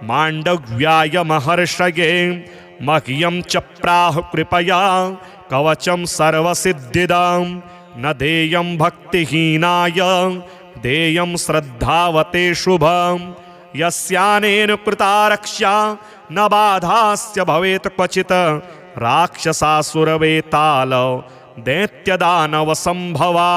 माण्डव्याय महर्षये मह्यं च प्राह कृपया कवचं सर्वसिद्धिदं न देयं भक्तिहीनाय देयं श्रद्धावते शुभं यस्यानेन कृता रक्षा न बाधास्य भवेत् क्वचित् राक्षसासुरवेताल दैत्यदानवसम्भवा।